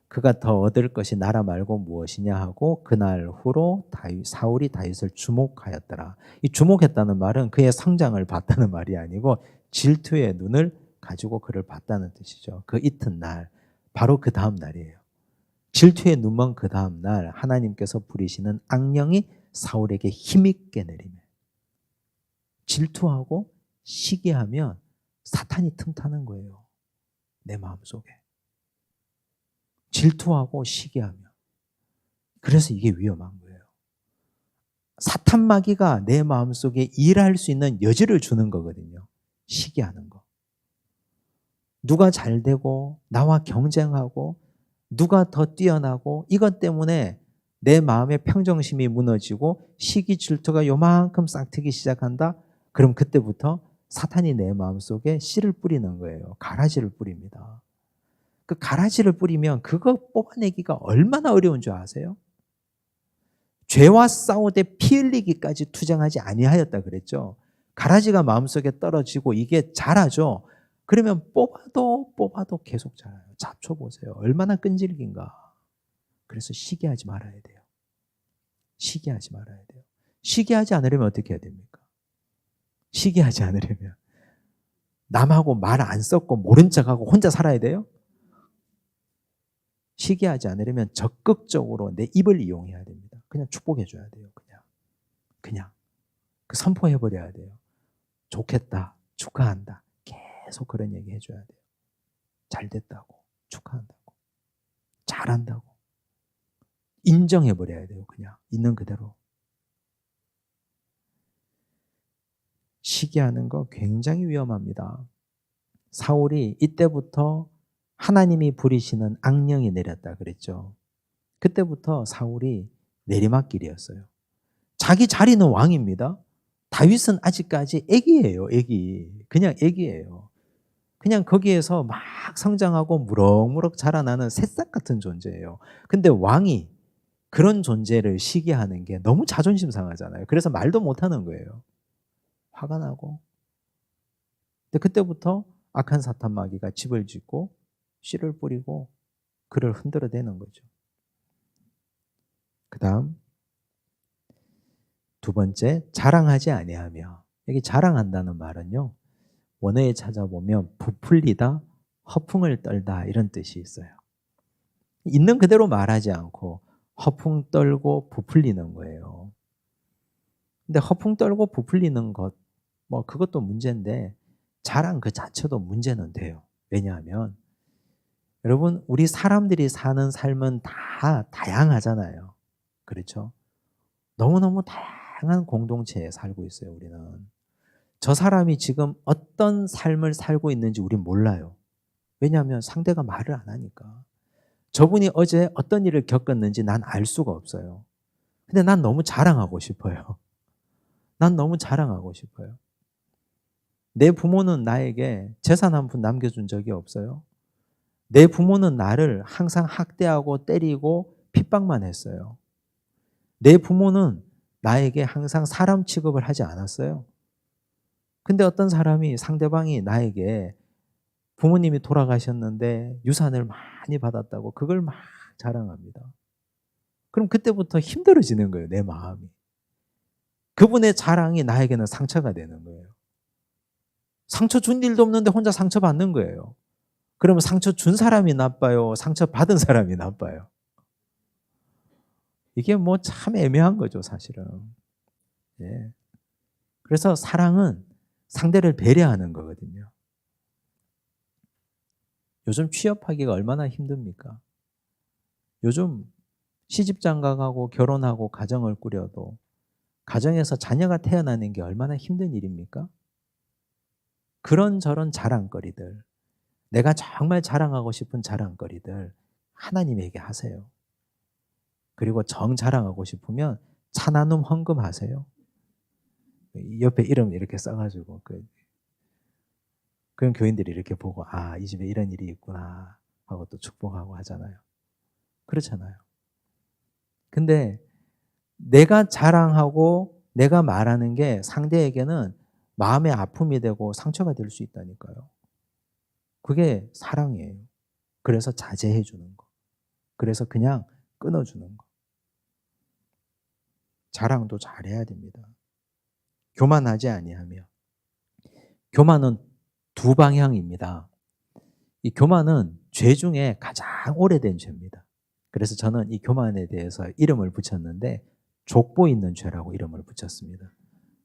Speaker 1: 그가 더 얻을 것이 나라 말고 무엇이냐 하고 그날 후로 사울이 다윗을 주목하였더라. 이 주목했다는 말은 그의 성장을 봤다는 말이 아니고 질투의 눈을 가지고 그를 봤다는 뜻이죠. 그 이튿날, 바로 그 다음 날이에요. 질투의 눈먼 그 다음 날 하나님께서 부리시는 악령이 사울에게 힘있게 내리며 질투하고 시기하면 사탄이 틈타는 거예요. 내 마음속에. 질투하고 시기하면. 그래서 이게 위험한 거예요. 사탄 마귀가 내 마음속에 일할 수 있는 여지를 주는 거거든요. 시기하는 거. 누가 잘 되고 나와 경쟁하고 누가 더 뛰어나고 이것 때문에 내 마음의 평정심이 무너지고 시기 질투가 요만큼 싹트기 시작한다? 그럼 그때부터 사탄이 내 마음속에 씨를 뿌리는 거예요. 가라지를 뿌립니다. 그 가라지를 뿌리면 그거 뽑아내기가 얼마나 어려운 줄 아세요? 죄와 싸우되 피 흘리기까지 투쟁하지 아니하였다 그랬죠. 가라지가 마음속에 떨어지고 이게 자라죠. 그러면 뽑아도 계속 자라요. 잡초 보세요. 얼마나 끈질긴가. 그래서 시기하지 말아야 돼요. 시기하지 말아야 돼요. 시기하지 않으려면 어떻게 해야 됩니까? 시기하지 않으려면 남하고 말 안 섞고 모른 척하고 혼자 살아야 돼요? 시기하지 않으려면 적극적으로 내 입을 이용해야 됩니다. 그냥 축복해 줘야 돼요. 그냥 그 선포해 버려야 돼요. 좋겠다, 축하한다. 계속 그런 얘기 해줘야 돼요. 잘 됐다고, 축하한다고, 잘한다고. 인정해 버려야 돼요. 그냥 있는 그대로. 시기하는 거 굉장히 위험합니다. 사울이 이때부터 하나님이 부리시는 악령이 내렸다 그랬죠. 그때부터 사울이 내리막길이었어요. 자기 자리는 왕입니다. 다윗은 아직까지 애기예요. 애기. 그냥 애기예요. 그냥 거기에서 막 성장하고 무럭무럭 자라나는 새싹 같은 존재예요. 근데 왕이 그런 존재를 시기하는 게 너무 자존심 상하잖아요. 그래서 말도 못하는 거예요. 화가 나고. 근데 그때부터 악한 사탄 마귀가 집을 짓고 씨를 뿌리고 그를 흔들어대는 거죠. 그 다음 두 번째, 자랑하지 아니하며. 여기 자랑한다는 말은요, 원어에 찾아보면 부풀리다, 허풍을 떨다 이런 뜻이 있어요. 있는 그대로 말하지 않고 허풍 떨고 부풀리는 거예요. 근데 허풍 떨고 부풀리는 것, 뭐 그것도 문제인데 자랑 그 자체도 문제는 돼요. 왜냐하면 여러분, 우리 사람들이 사는 삶은 다 다양하잖아요. 그렇죠? 너무너무 다양한 공동체에 살고 있어요, 우리는. 저 사람이 지금 어떤 삶을 살고 있는지 우린 몰라요. 왜냐하면 상대가 말을 안 하니까. 저분이 어제 어떤 일을 겪었는지 난 알 수가 없어요. 근데 난 너무 자랑하고 싶어요. 난 너무 자랑하고 싶어요. 내 부모는 나에게 재산 한 푼 남겨준 적이 없어요. 내 부모는 나를 항상 학대하고 때리고 핍박만 했어요. 내 부모는 나에게 항상 사람 취급을 하지 않았어요. 근데 어떤 사람이 상대방이 나에게 부모님이 돌아가셨는데 유산을 많이 받았다고 그걸 막 자랑합니다. 그럼 그때부터 힘들어지는 거예요, 내 마음이. 그분의 자랑이 나에게는 상처가 되는 거예요. 상처 준 일도 없는데 혼자 상처 받는 거예요. 그러면 상처 준 사람이 나빠요? 상처 받은 사람이 나빠요? 이게 뭐 참 애매한 거죠, 사실은. 예. 그래서 사랑은 상대를 배려하는 거거든요. 요즘 취업하기가 얼마나 힘듭니까? 요즘 시집장가가고 결혼하고 가정을 꾸려도 가정에서 자녀가 태어나는 게 얼마나 힘든 일입니까? 그런저런 자랑거리들, 내가 정말 자랑하고 싶은 자랑거리들 하나님에게 하세요. 그리고 정 자랑하고 싶으면 차 나눔 헌금하세요. 옆에 이름 이렇게 써가지고 그런 교인들이 이렇게 보고 아, 이 집에 이런 일이 있구나 하고 또 축복하고 하잖아요. 그렇잖아요. 근데 내가 자랑하고 내가 말하는 게 상대에게는 마음의 아픔이 되고 상처가 될 수 있다니까요. 그게 사랑이에요. 그래서 자제해 주는 거. 그래서 그냥 끊어주는 거. 자랑도 잘해야 됩니다. 교만하지 아니하며. 교만은 두 방향입니다. 이 교만은 죄 중에 가장 오래된 죄입니다. 그래서 저는 이 교만에 대해서 이름을 붙였는데 족보 있는 죄라고 이름을 붙였습니다.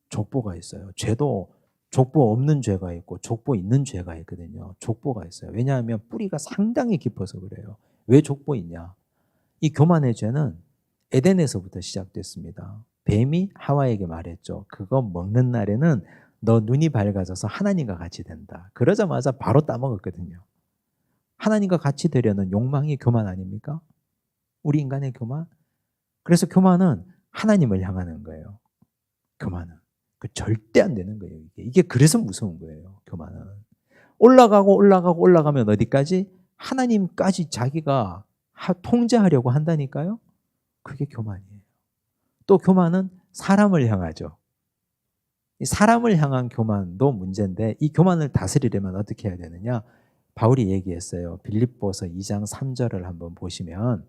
Speaker 1: 족보가 있어요. 죄도 족보 없는 죄가 있고 족보 있는 죄가 있거든요. 족보가 있어요. 왜냐하면 뿌리가 상당히 깊어서 그래요. 왜 족보 있냐? 이 교만의 죄는 에덴에서부터 시작됐습니다. 뱀이 하와에게 말했죠. 그거 먹는 날에는 너 눈이 밝아져서 하나님과 같이 된다. 그러자마자 바로 따먹었거든요. 하나님과 같이 되려는 욕망이 교만 아닙니까? 우리 인간의 교만? 그래서 교만은 하나님을 향하는 거예요. 교만은. 그 절대 안 되는 거예요. 이게 그래서 무서운 거예요. 교만은. 올라가면 어디까지? 하나님까지 자기가 통제하려고 한다니까요. 그게 교만이에요. 또 교만은 사람을 향하죠. 이 사람을 향한 교만도 문제인데 이 교만을 다스리려면 어떻게 해야 되느냐? 바울이 얘기했어요. 빌립보서 2장 3절을 한번 보시면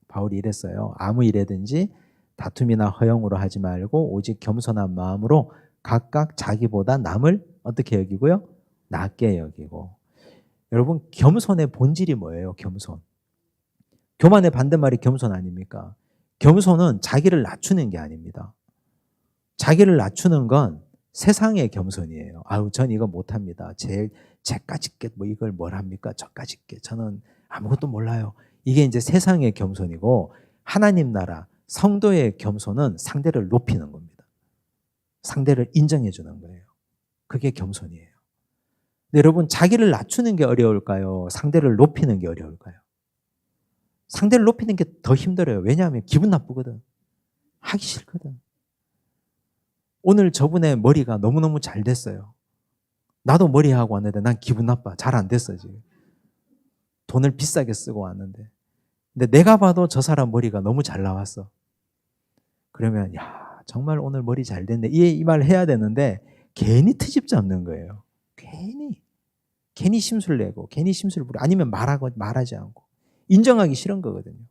Speaker 1: 바울이 이랬어요. 아무 일에든지 다툼이나 허영으로 하지 말고 오직 겸손한 마음으로 각각 자기보다 남을 어떻게 여기고요? 낮게 여기고. 여러분, 겸손의 본질이 뭐예요? 겸손. 교만의 반대말이 겸손 아닙니까? 겸손은 자기를 낮추는 게 아닙니다. 자기를 낮추는 건 세상의 겸손이에요. 아유, 전 이거 못합니다. 제까짓 게 뭐 이걸 뭘 합니까? 저까짓 게 저는 아무것도 몰라요. 이게 이제 세상의 겸손이고, 하나님 나라 성도의 겸손은 상대를 높이는 겁니다. 상대를 인정해 주는 거예요. 그게 겸손이에요. 근데 여러분, 자기를 낮추는 게 어려울까요? 상대를 높이는 게 어려울까요? 상대를 높이는 게 더 힘들어요. 왜냐하면 기분 나쁘거든. 하기 싫거든. 오늘 저분의 머리가 너무너무 잘 됐어요. 나도 머리하고 왔는데 난 기분 나빠. 잘 안 됐어, 지금. 돈을 비싸게 쓰고 왔는데. 근데 내가 봐도 저 사람 머리가 너무 잘 나왔어. 그러면 야, 정말 오늘 머리 잘 됐네. 이 말 해야 되는데 괜히 트집 잡는 거예요. 괜히 심술 내고, 괜히 심술 부려. 아니면 말하지 않고. 인정하기 싫은 거거든요.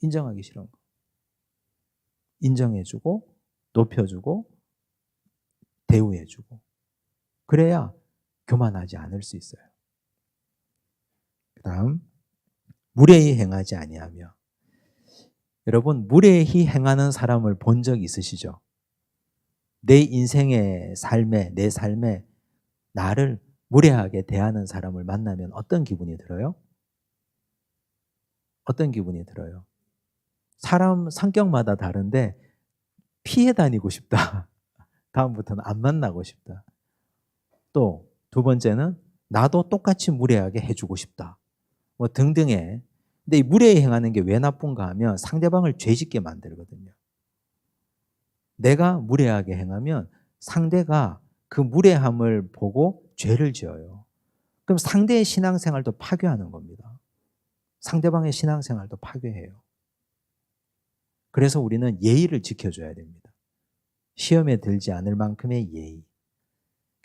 Speaker 1: 인정하기 싫은 거. 인정해주고, 높여주고, 대우해주고. 그래야 교만하지 않을 수 있어요. 그 다음, 무례히 행하지 아니하며. 여러분, 무례히 행하는 사람을 본 적 있으시죠? 내 인생의 삶에, 내 삶에 나를 무례하게 대하는 사람을 만나면 어떤 기분이 들어요? 어떤 기분이 들어요? 사람 성격마다 다른데 피해 다니고 싶다. 다음부터는 안 만나고 싶다. 또 두 번째는 나도 똑같이 무례하게 해주고 싶다. 뭐 등등의. 근데 이 무례히 행하는 게 왜 나쁜가 하면 상대방을 죄짓게 만들거든요. 내가 무례하게 행하면 상대가 그 무례함을 보고 죄를 지어요. 그럼 상대의 신앙생활도 파괴하는 겁니다. 상대방의 신앙생활도 파괴해요. 그래서 우리는 예의를 지켜줘야 됩니다. 시험에 들지 않을 만큼의 예의.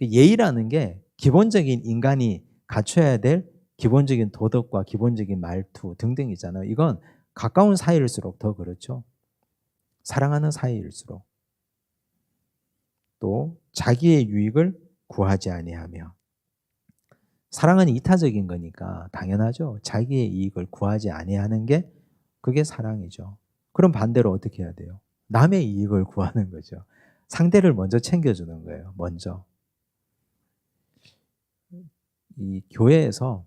Speaker 1: 예의라는 게 기본적인 인간이 갖춰야 될 기본적인 도덕과 기본적인 말투 등등이잖아요. 이건 가까운 사이일수록 더 그렇죠. 사랑하는 사이일수록. 또 자기의 유익을 구하지 아니하며. 사랑은 이타적인 거니까 당연하죠. 자기의 이익을 구하지 아니하는 게 그게 사랑이죠. 그럼 반대로 어떻게 해야 돼요? 남의 이익을 구하는 거죠. 상대를 먼저 챙겨주는 거예요. 먼저. 이 교회에서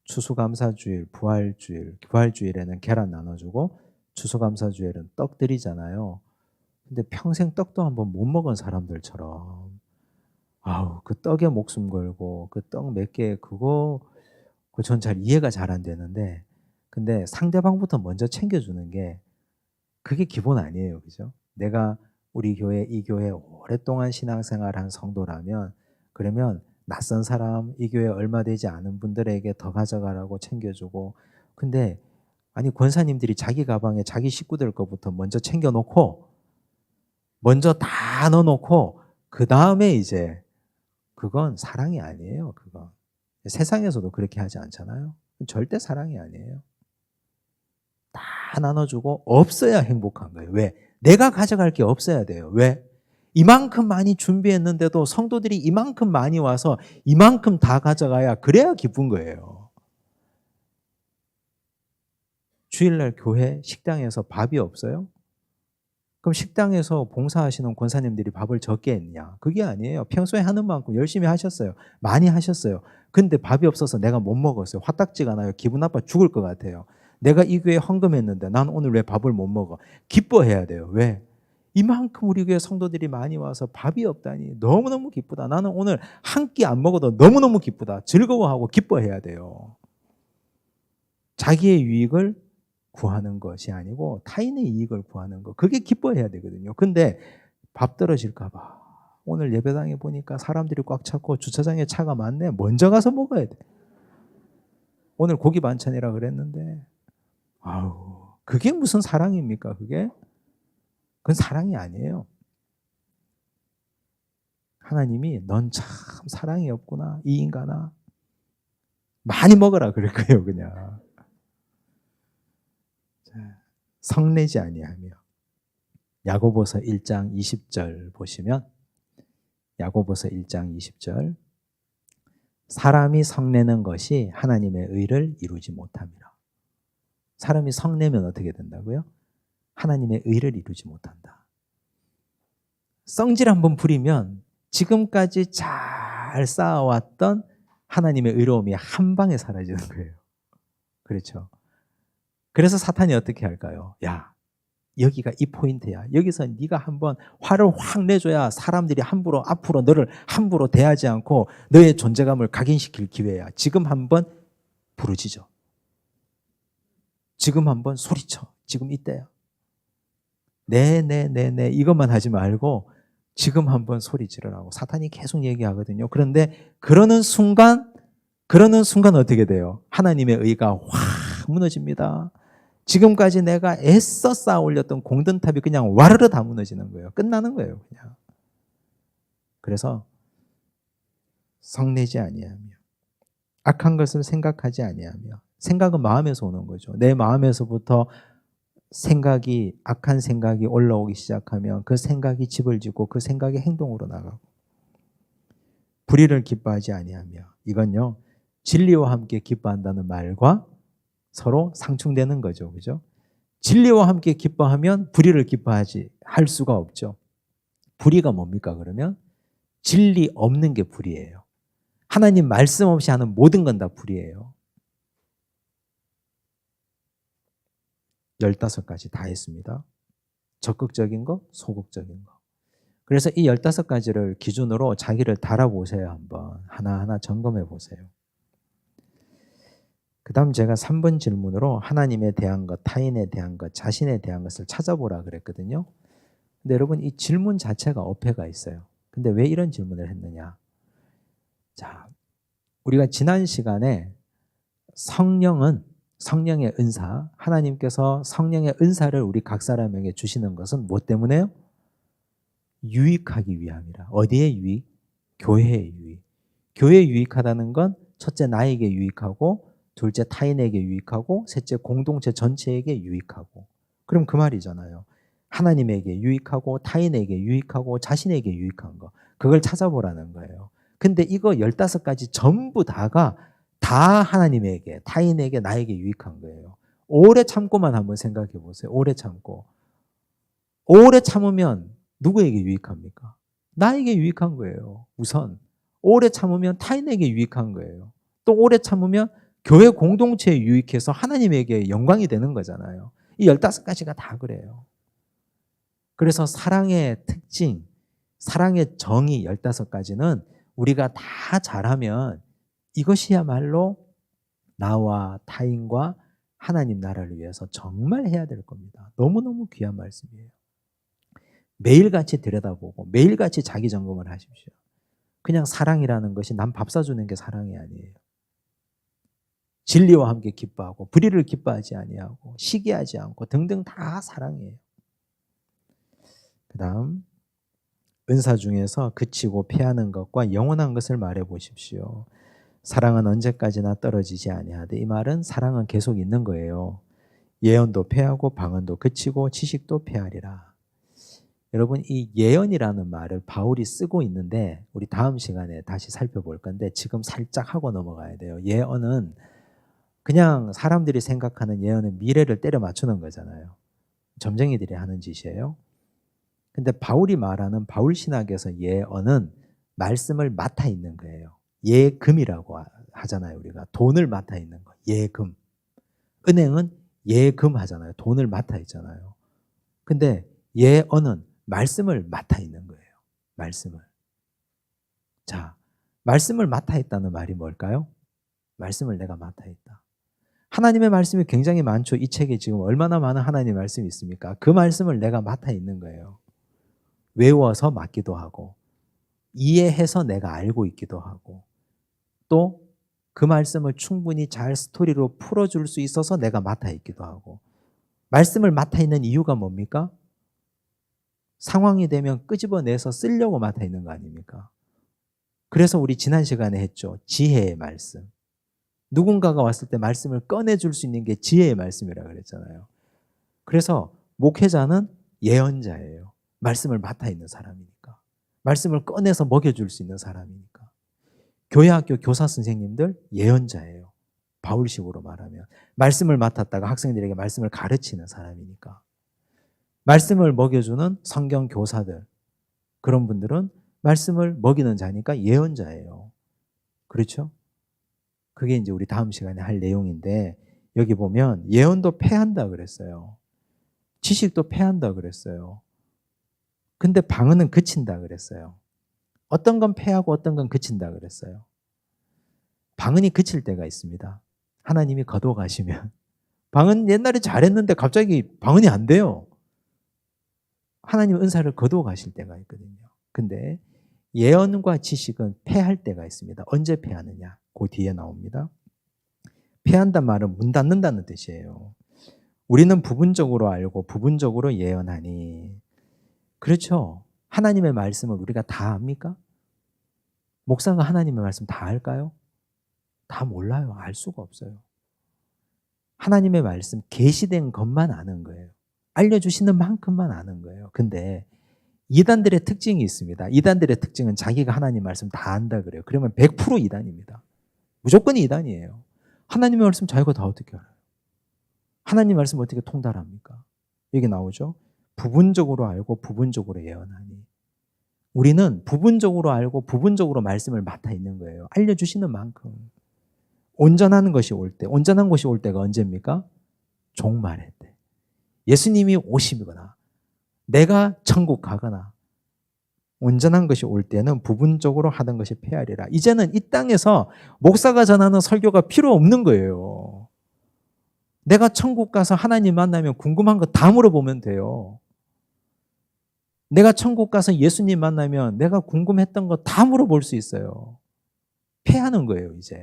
Speaker 1: 추수감사주일, 부활주일에는 계란 나눠주고 추수감사주일은 떡 드리잖아요. 근데 평생 떡도 한번 못 먹은 사람들처럼 아우, 그 떡에 목숨 걸고 그 떡 몇 개 그거 전 잘 이해가 잘 안 되는데, 근데 상대방부터 먼저 챙겨주는 게 그게 기본 아니에요. 그죠? 내가 우리 교회, 이 교회 오랫동안 신앙생활한 성도라면, 그러면 낯선 사람, 이 교회 얼마 되지 않은 분들에게 더 가져가라고 챙겨주고. 근데 아니, 권사님들이 자기 가방에 자기 식구들 거부터 먼저 챙겨놓고 먼저 다 넣어놓고 그 다음에 이제, 그건 사랑이 아니에요. 그건 세상에서도 그렇게 하지 않잖아요. 절대 사랑이 아니에요. 다 나눠주고 없어야 행복한 거예요. 왜? 내가 가져갈 게 없어야 돼요. 왜? 이만큼 많이 준비했는데도 성도들이 이만큼 많이 와서 이만큼 다 가져가야, 그래야 기쁜 거예요. 주일날 교회 식당에서 밥이 없어요? 그럼 식당에서 봉사하시는 권사님들이 밥을 적게 했냐? 그게 아니에요. 평소에 하는 만큼 열심히 하셨어요. 많이 하셨어요. 근데 밥이 없어서 내가 못 먹었어요. 화딱지가 나요. 기분 나빠 죽을 것 같아요. 내가 이 교회에 헌금했는데 난 오늘 왜 밥을 못 먹어? 기뻐해야 돼요. 왜? 이만큼 우리 교회 성도들이 많이 와서 밥이 없다니 너무너무 기쁘다. 나는 오늘 한 끼 안 먹어도 너무너무 기쁘다. 즐거워하고 기뻐해야 돼요. 자기의 유익을 구하는 것이 아니고 타인의 이익을 구하는 것, 그게 기뻐해야 되거든요. 근데 밥 떨어질까 봐 오늘 예배당에 보니까 사람들이 꽉 찼고 주차장에 차가 많네. 먼저 가서 먹어야 돼. 오늘 고기 반찬이라 그랬는데 아우, 그게 무슨 사랑입니까? 그게? 그건 사랑이 아니에요. 하나님이 넌 참 사랑이 없구나, 이 인간아. 많이 먹어라 그럴 거예요. 그냥. 성내지 아니하며. 야고보서 1장 20절 보시면, 야고보서 1장 20절, 사람이 성내는 것이 하나님의 의를 이루지 못함이라. 사람이 성내면 어떻게 된다고요? 하나님의 의를 이루지 못한다. 성질 한번 부리면 지금까지 잘 쌓아왔던 하나님의 의로움이 한 방에 사라지는 거예요. 그렇죠? 그래서 사탄이 어떻게 할까요? 야, 여기가 이 포인트야. 여기서 네가 한번 화를 확 내줘야 사람들이 함부로 앞으로 너를 함부로 대하지 않고 너의 존재감을 각인시킬 기회야. 지금 한번 부르짖어. 지금 한번 소리쳐. 지금 이때야. 네 이것만 하지 말고 지금 한번 소리 지르라고 사탄이 계속 얘기하거든요. 그런데 그러는 순간 어떻게 돼요? 하나님의 의가 확 무너집니다. 지금까지 내가 애써 쌓아 올렸던 공든탑이 그냥 와르르 다 무너지는 거예요. 끝나는 거예요, 그냥. 그래서 성내지 아니하며 악한 것을 생각하지 아니하며, 생각은 마음에서 오는 거죠. 내 마음에서부터 악한 생각이 올라오기 시작하면 그 생각이 집을 짓고 그 생각이 행동으로 나가고, 불의를 기뻐하지 아니하며, 이건요 진리와 함께 기뻐한다는 말과 서로 상충되는 거죠. 그죠? 진리와 함께 기뻐하면 불의를 기뻐하지 할 수가 없죠. 불의가 뭡니까 그러면? 진리 없는 게 불의예요. 하나님 말씀 없이 하는 모든 건 다 불의예요. 15가지 다 했습니다. 적극적인 거, 소극적인 거. 그래서 이 15가지를 기준으로 자기를 달아보세요. 한번 하나하나 점검해 보세요. 그 다음 제가 3번 질문으로 하나님에 대한 것, 타인에 대한 것, 자신에 대한 것을 찾아보라 그랬거든요. 근데 여러분 이 질문 자체가 어폐가 있어요. 근데 왜 이런 질문을 했느냐. 자, 우리가 지난 시간에 성령의 은사, 하나님께서 성령의 은사를 우리 각 사람에게 주시는 것은 무엇 때문에요? 유익하기 위함이라. 어디에 유익? 교회에 유익. 교회에 유익하다는 건 첫째 나에게 유익하고, 둘째 타인에게 유익하고, 셋째 공동체 전체에게 유익하고. 그럼 그 말이잖아요. 하나님에게 유익하고, 타인에게 유익하고, 자신에게 유익한 거. 그걸 찾아보라는 거예요. 근데 이거 15가지 전부 다가 다 하나님에게, 타인에게, 나에게 유익한 거예요. 오래 참고만 한번 생각해 보세요. 오래 참고. 오래 참으면 누구에게 유익합니까? 나에게 유익한 거예요. 우선. 오래 참으면 타인에게 유익한 거예요. 또 오래 참으면 교회 공동체에 유익해서 하나님에게 영광이 되는 거잖아요. 이 15가지가 다 그래요. 그래서 사랑의 특징, 사랑의 정의 15가지는 우리가 다 잘하면 이것이야말로 나와 타인과 하나님 나라를 위해서 정말 해야 될 겁니다. 너무너무 귀한 말씀이에요. 매일같이 들여다보고 매일같이 자기 점검을 하십시오. 그냥 사랑이라는 것이 남 밥 사주는 게 사랑이 아니에요. 진리와 함께 기뻐하고 불의를 기뻐하지 아니하고 시기하지 않고 등등 다 사랑이에요. 그 다음 은사 중에서 그치고 패하는 것과 영원한 것을 말해 보십시오. 사랑은 언제까지나 떨어지지 아니하되, 이 말은 사랑은 계속 있는 거예요. 예언도 패하고 방언도 그치고 지식도 패하리라. 여러분 이 예언이라는 말을 바울이 쓰고 있는데 우리 다음 시간에 다시 살펴볼 건데 지금 살짝 하고 넘어가야 돼요. 예언은 그냥 사람들이 생각하는 예언은 미래를 때려 맞추는 거잖아요. 점쟁이들이 하는 짓이에요. 근데 바울이 말하는 바울 신학에서 예언은 말씀을 맡아 있는 거예요. 예금이라고 하잖아요. 우리가 돈을 맡아 있는 거. 예금. 은행은 예금 하잖아요. 돈을 맡아 있잖아요. 근데 예언은 말씀을 맡아 있는 거예요. 말씀을. 자, 말씀을 맡아 있다는 말이 뭘까요? 말씀을 내가 맡아 있다. 하나님의 말씀이 굉장히 많죠. 이 책에 지금 얼마나 많은 하나님의 말씀이 있습니까? 그 말씀을 내가 맡아 있는 거예요. 외워서 맡기도 하고 이해해서 내가 알고 있기도 하고 또 그 말씀을 충분히 잘 스토리로 풀어줄 수 있어서 내가 맡아 있기도 하고. 말씀을 맡아 있는 이유가 뭡니까? 상황이 되면 끄집어내서 쓰려고 맡아 있는 거 아닙니까? 그래서 우리 지난 시간에 했죠. 지혜의 말씀. 누군가가 왔을 때 말씀을 꺼내줄 수 있는 게 지혜의 말씀이라고 그랬잖아요. 그래서 목회자는 예언자예요. 말씀을 맡아 있는 사람이니까. 말씀을 꺼내서 먹여줄 수 있는 사람이니까. 교회 학교 교사 선생님들 예언자예요. 바울식으로 말하면. 말씀을 맡았다가 학생들에게 말씀을 가르치는 사람이니까. 말씀을 먹여주는 성경 교사들, 그런 분들은 말씀을 먹이는 자니까 예언자예요. 그렇죠? 그게 이제 우리 다음 시간에 할 내용인데, 여기 보면 예언도 패한다 그랬어요. 지식도 패한다 그랬어요. 근데 방언은 그친다 그랬어요. 어떤 건 패하고 어떤 건 그친다 그랬어요. 방언이 그칠 때가 있습니다. 하나님이 거둬가시면. 방언 옛날에 잘했는데 갑자기 방언이 안 돼요. 하나님 은사를 거둬가실 때가 있거든요. 근데 예언과 지식은 패할 때가 있습니다. 언제 패하느냐? 그 뒤에 나옵니다. 패한단 말은 문 닫는다는 뜻이에요. 우리는 부분적으로 알고 부분적으로 예언하니. 그렇죠. 하나님의 말씀을 우리가 다 압니까? 목사가 하나님의 말씀 다 알까요? 다 몰라요. 알 수가 없어요. 하나님의 말씀 계시된 것만 아는 거예요. 알려주시는 만큼만 아는 거예요. 근데 이단들의 특징이 있습니다. 이단들의 특징은 자기가 하나님 말씀 다 안다 그래요. 그러면 100% 이단입니다. 무조건 이단이에요. 하나님의 말씀 자기가 다 어떻게 알아요? 하나님 말씀 어떻게 통달합니까? 여기 나오죠. 부분적으로 알고 부분적으로 예언하니. 우리는 부분적으로 알고 부분적으로 말씀을 맡아 있는 거예요. 알려주시는 만큼. 온전한 것이 올 때, 온전한 것이 올 때가 언제입니까? 종말의 때. 예수님이 오시거나 내가 천국 가거나 온전한 것이 올 때는 부분적으로 하던 것이 패하리라. 이제는 이 땅에서 목사가 전하는 설교가 필요 없는 거예요. 내가 천국 가서 하나님 만나면 궁금한 거 다 물어보면 돼요. 내가 천국 가서 예수님 만나면 내가 궁금했던 거 다 물어볼 수 있어요. 패하는 거예요, 이제.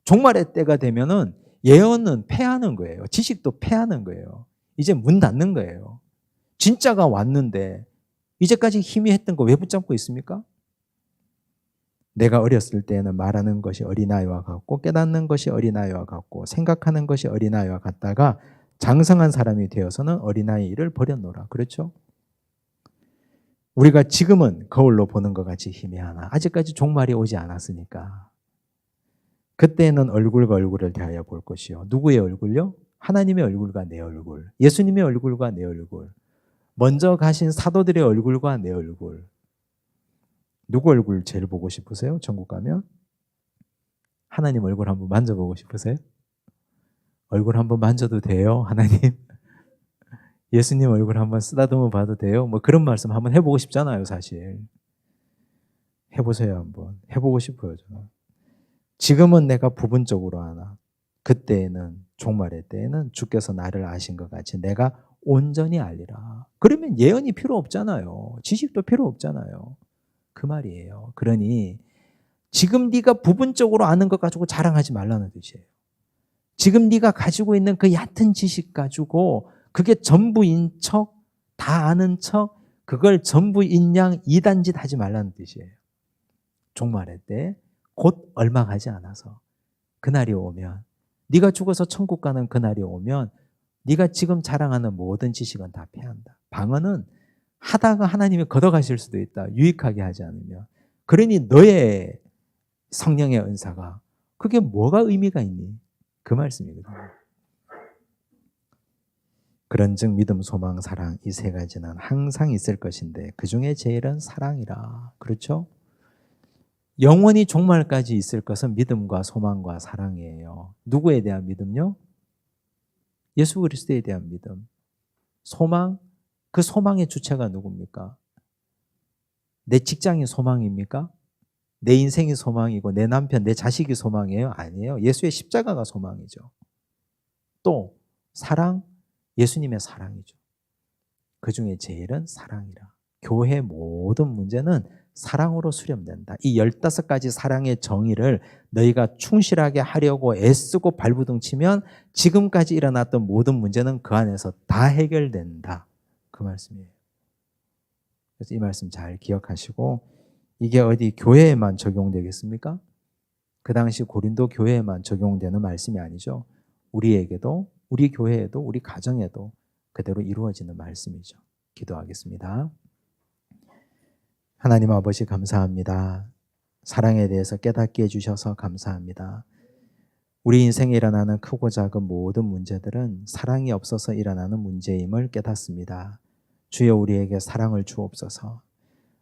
Speaker 1: 종말의 때가 되면은 예언은 패하는 거예요. 지식도 패하는 거예요. 이제 문 닫는 거예요. 진짜가 왔는데 이제까지 힘이 했던 거 왜 붙잡고 있습니까? 내가 어렸을 때는 말하는 것이 어린아이와 같고 깨닫는 것이 어린아이와 같고 생각하는 것이 어린아이와 같다가 장성한 사람이 되어서는 어린아이 일을 버렸노라. 그렇죠? 우리가 지금은 거울로 보는 것 같이 희미하나 아직까지 종말이 오지 않았으니까 그때는 얼굴과 얼굴을 대하여 볼 것이요. 누구의 얼굴요? 하나님의 얼굴과 내 얼굴. 예수님의 얼굴과 내 얼굴. 먼저 가신 사도들의 얼굴과 내 얼굴. 누구 얼굴 제일 보고 싶으세요? 천국 가면? 하나님 얼굴 한번 만져보고 싶으세요? 얼굴 한번 만져도 돼요? 하나님? 예수님 얼굴 한번 쓰다듬어 봐도 돼요? 뭐 그런 말씀 한번 해보고 싶잖아요, 사실. 해보세요, 한번. 해보고 싶어요, 저는. 지금은 내가 부분적으로 하나. 그때에는, 종말의 때에는 주께서 나를 아신 것 같이 내가 온전히 알리라. 그러면 예언이 필요 없잖아요. 지식도 필요 없잖아요. 그 말이에요. 그러니 지금 네가 부분적으로 아는 것 가지고 자랑하지 말라는 뜻이에요. 지금 네가 가지고 있는 그 얕은 지식 가지고 그게 전부인 척, 다 아는 척, 그걸 전부인 양 이단짓 하지 말라는 뜻이에요. 종말의 때 곧 얼마 가지 않아서 그날이 오면 네가 죽어서 천국 가는 그날이 오면 네가 지금 자랑하는 모든 지식은 다 패한다. 방언은 하다가 하나님이 걷어가실 수도 있다. 유익하게 하지 않으면. 그러니 너의 성령의 은사가 그게 뭐가 의미가 있니? 그 말씀이거든요. 그런즉 믿음, 소망, 사랑 이 세 가지는 항상 있을 것인데 그중에 제일은 사랑이라. 그렇죠? 영원히 종말까지 있을 것은 믿음과 소망과 사랑이에요. 누구에 대한 믿음요? 예수 그리스도에 대한 믿음. 소망, 그 소망의 주체가 누굽니까? 내 직장이 소망입니까? 내 인생이 소망이고 내 남편, 내 자식이 소망이에요? 아니에요. 예수의 십자가가 소망이죠. 또 사랑, 예수님의 사랑이죠. 그 중에 제일은 사랑이라. 교회 모든 문제는 사랑으로 수렴된다. 이 15가지 사랑의 정의를 너희가 충실하게 하려고 애쓰고 발부둥 치면 지금까지 일어났던 모든 문제는 그 안에서 다 해결된다. 그 말씀이에요. 그래서 이 말씀 잘 기억하시고 이게 어디 교회에만 적용되겠습니까? 그 당시 고린도 교회에만 적용되는 말씀이 아니죠. 우리에게도, 우리 교회에도, 우리 가정에도 그대로 이루어지는 말씀이죠. 기도하겠습니다. 하나님 아버지 감사합니다. 사랑에 대해서 깨닫게 해주셔서 감사합니다. 우리 인생에 일어나는 크고 작은 모든 문제들은 사랑이 없어서 일어나는 문제임을 깨닫습니다. 주여 우리에게 사랑을 주옵소서.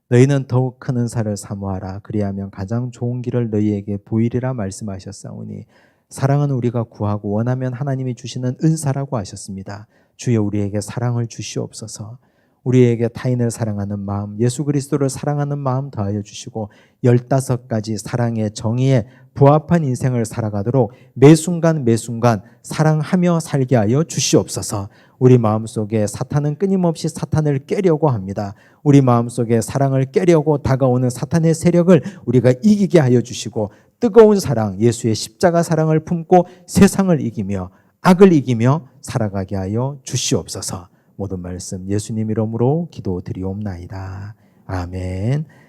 Speaker 1: 너희는 더욱 큰 은사를 사모하라. 그리하면 가장 좋은 길을 너희에게 보이리라 말씀하셨사오니 사랑은 우리가 구하고 원하면 하나님이 주시는 은사라고 하셨습니다. 주여 우리에게 사랑을 주시옵소서. 우리에게 타인을 사랑하는 마음, 예수 그리스도를 사랑하는 마음 더하여 주시고 15가지 사랑의 정의에 부합한 인생을 살아가도록 매 순간 사랑하며 살게 하여 주시옵소서. 우리 마음속에 사탄은 끊임없이 사탄을 깨려고 합니다. 우리 마음속에 사랑을 깨려고 다가오는 사탄의 세력을 우리가 이기게 하여 주시고 뜨거운 사랑, 예수의 십자가 사랑을 품고 세상을 이기며 악을 이기며 살아가게 하여 주시옵소서. 모든 말씀 예수님 이름으로 기도드리옵나이다. 아멘.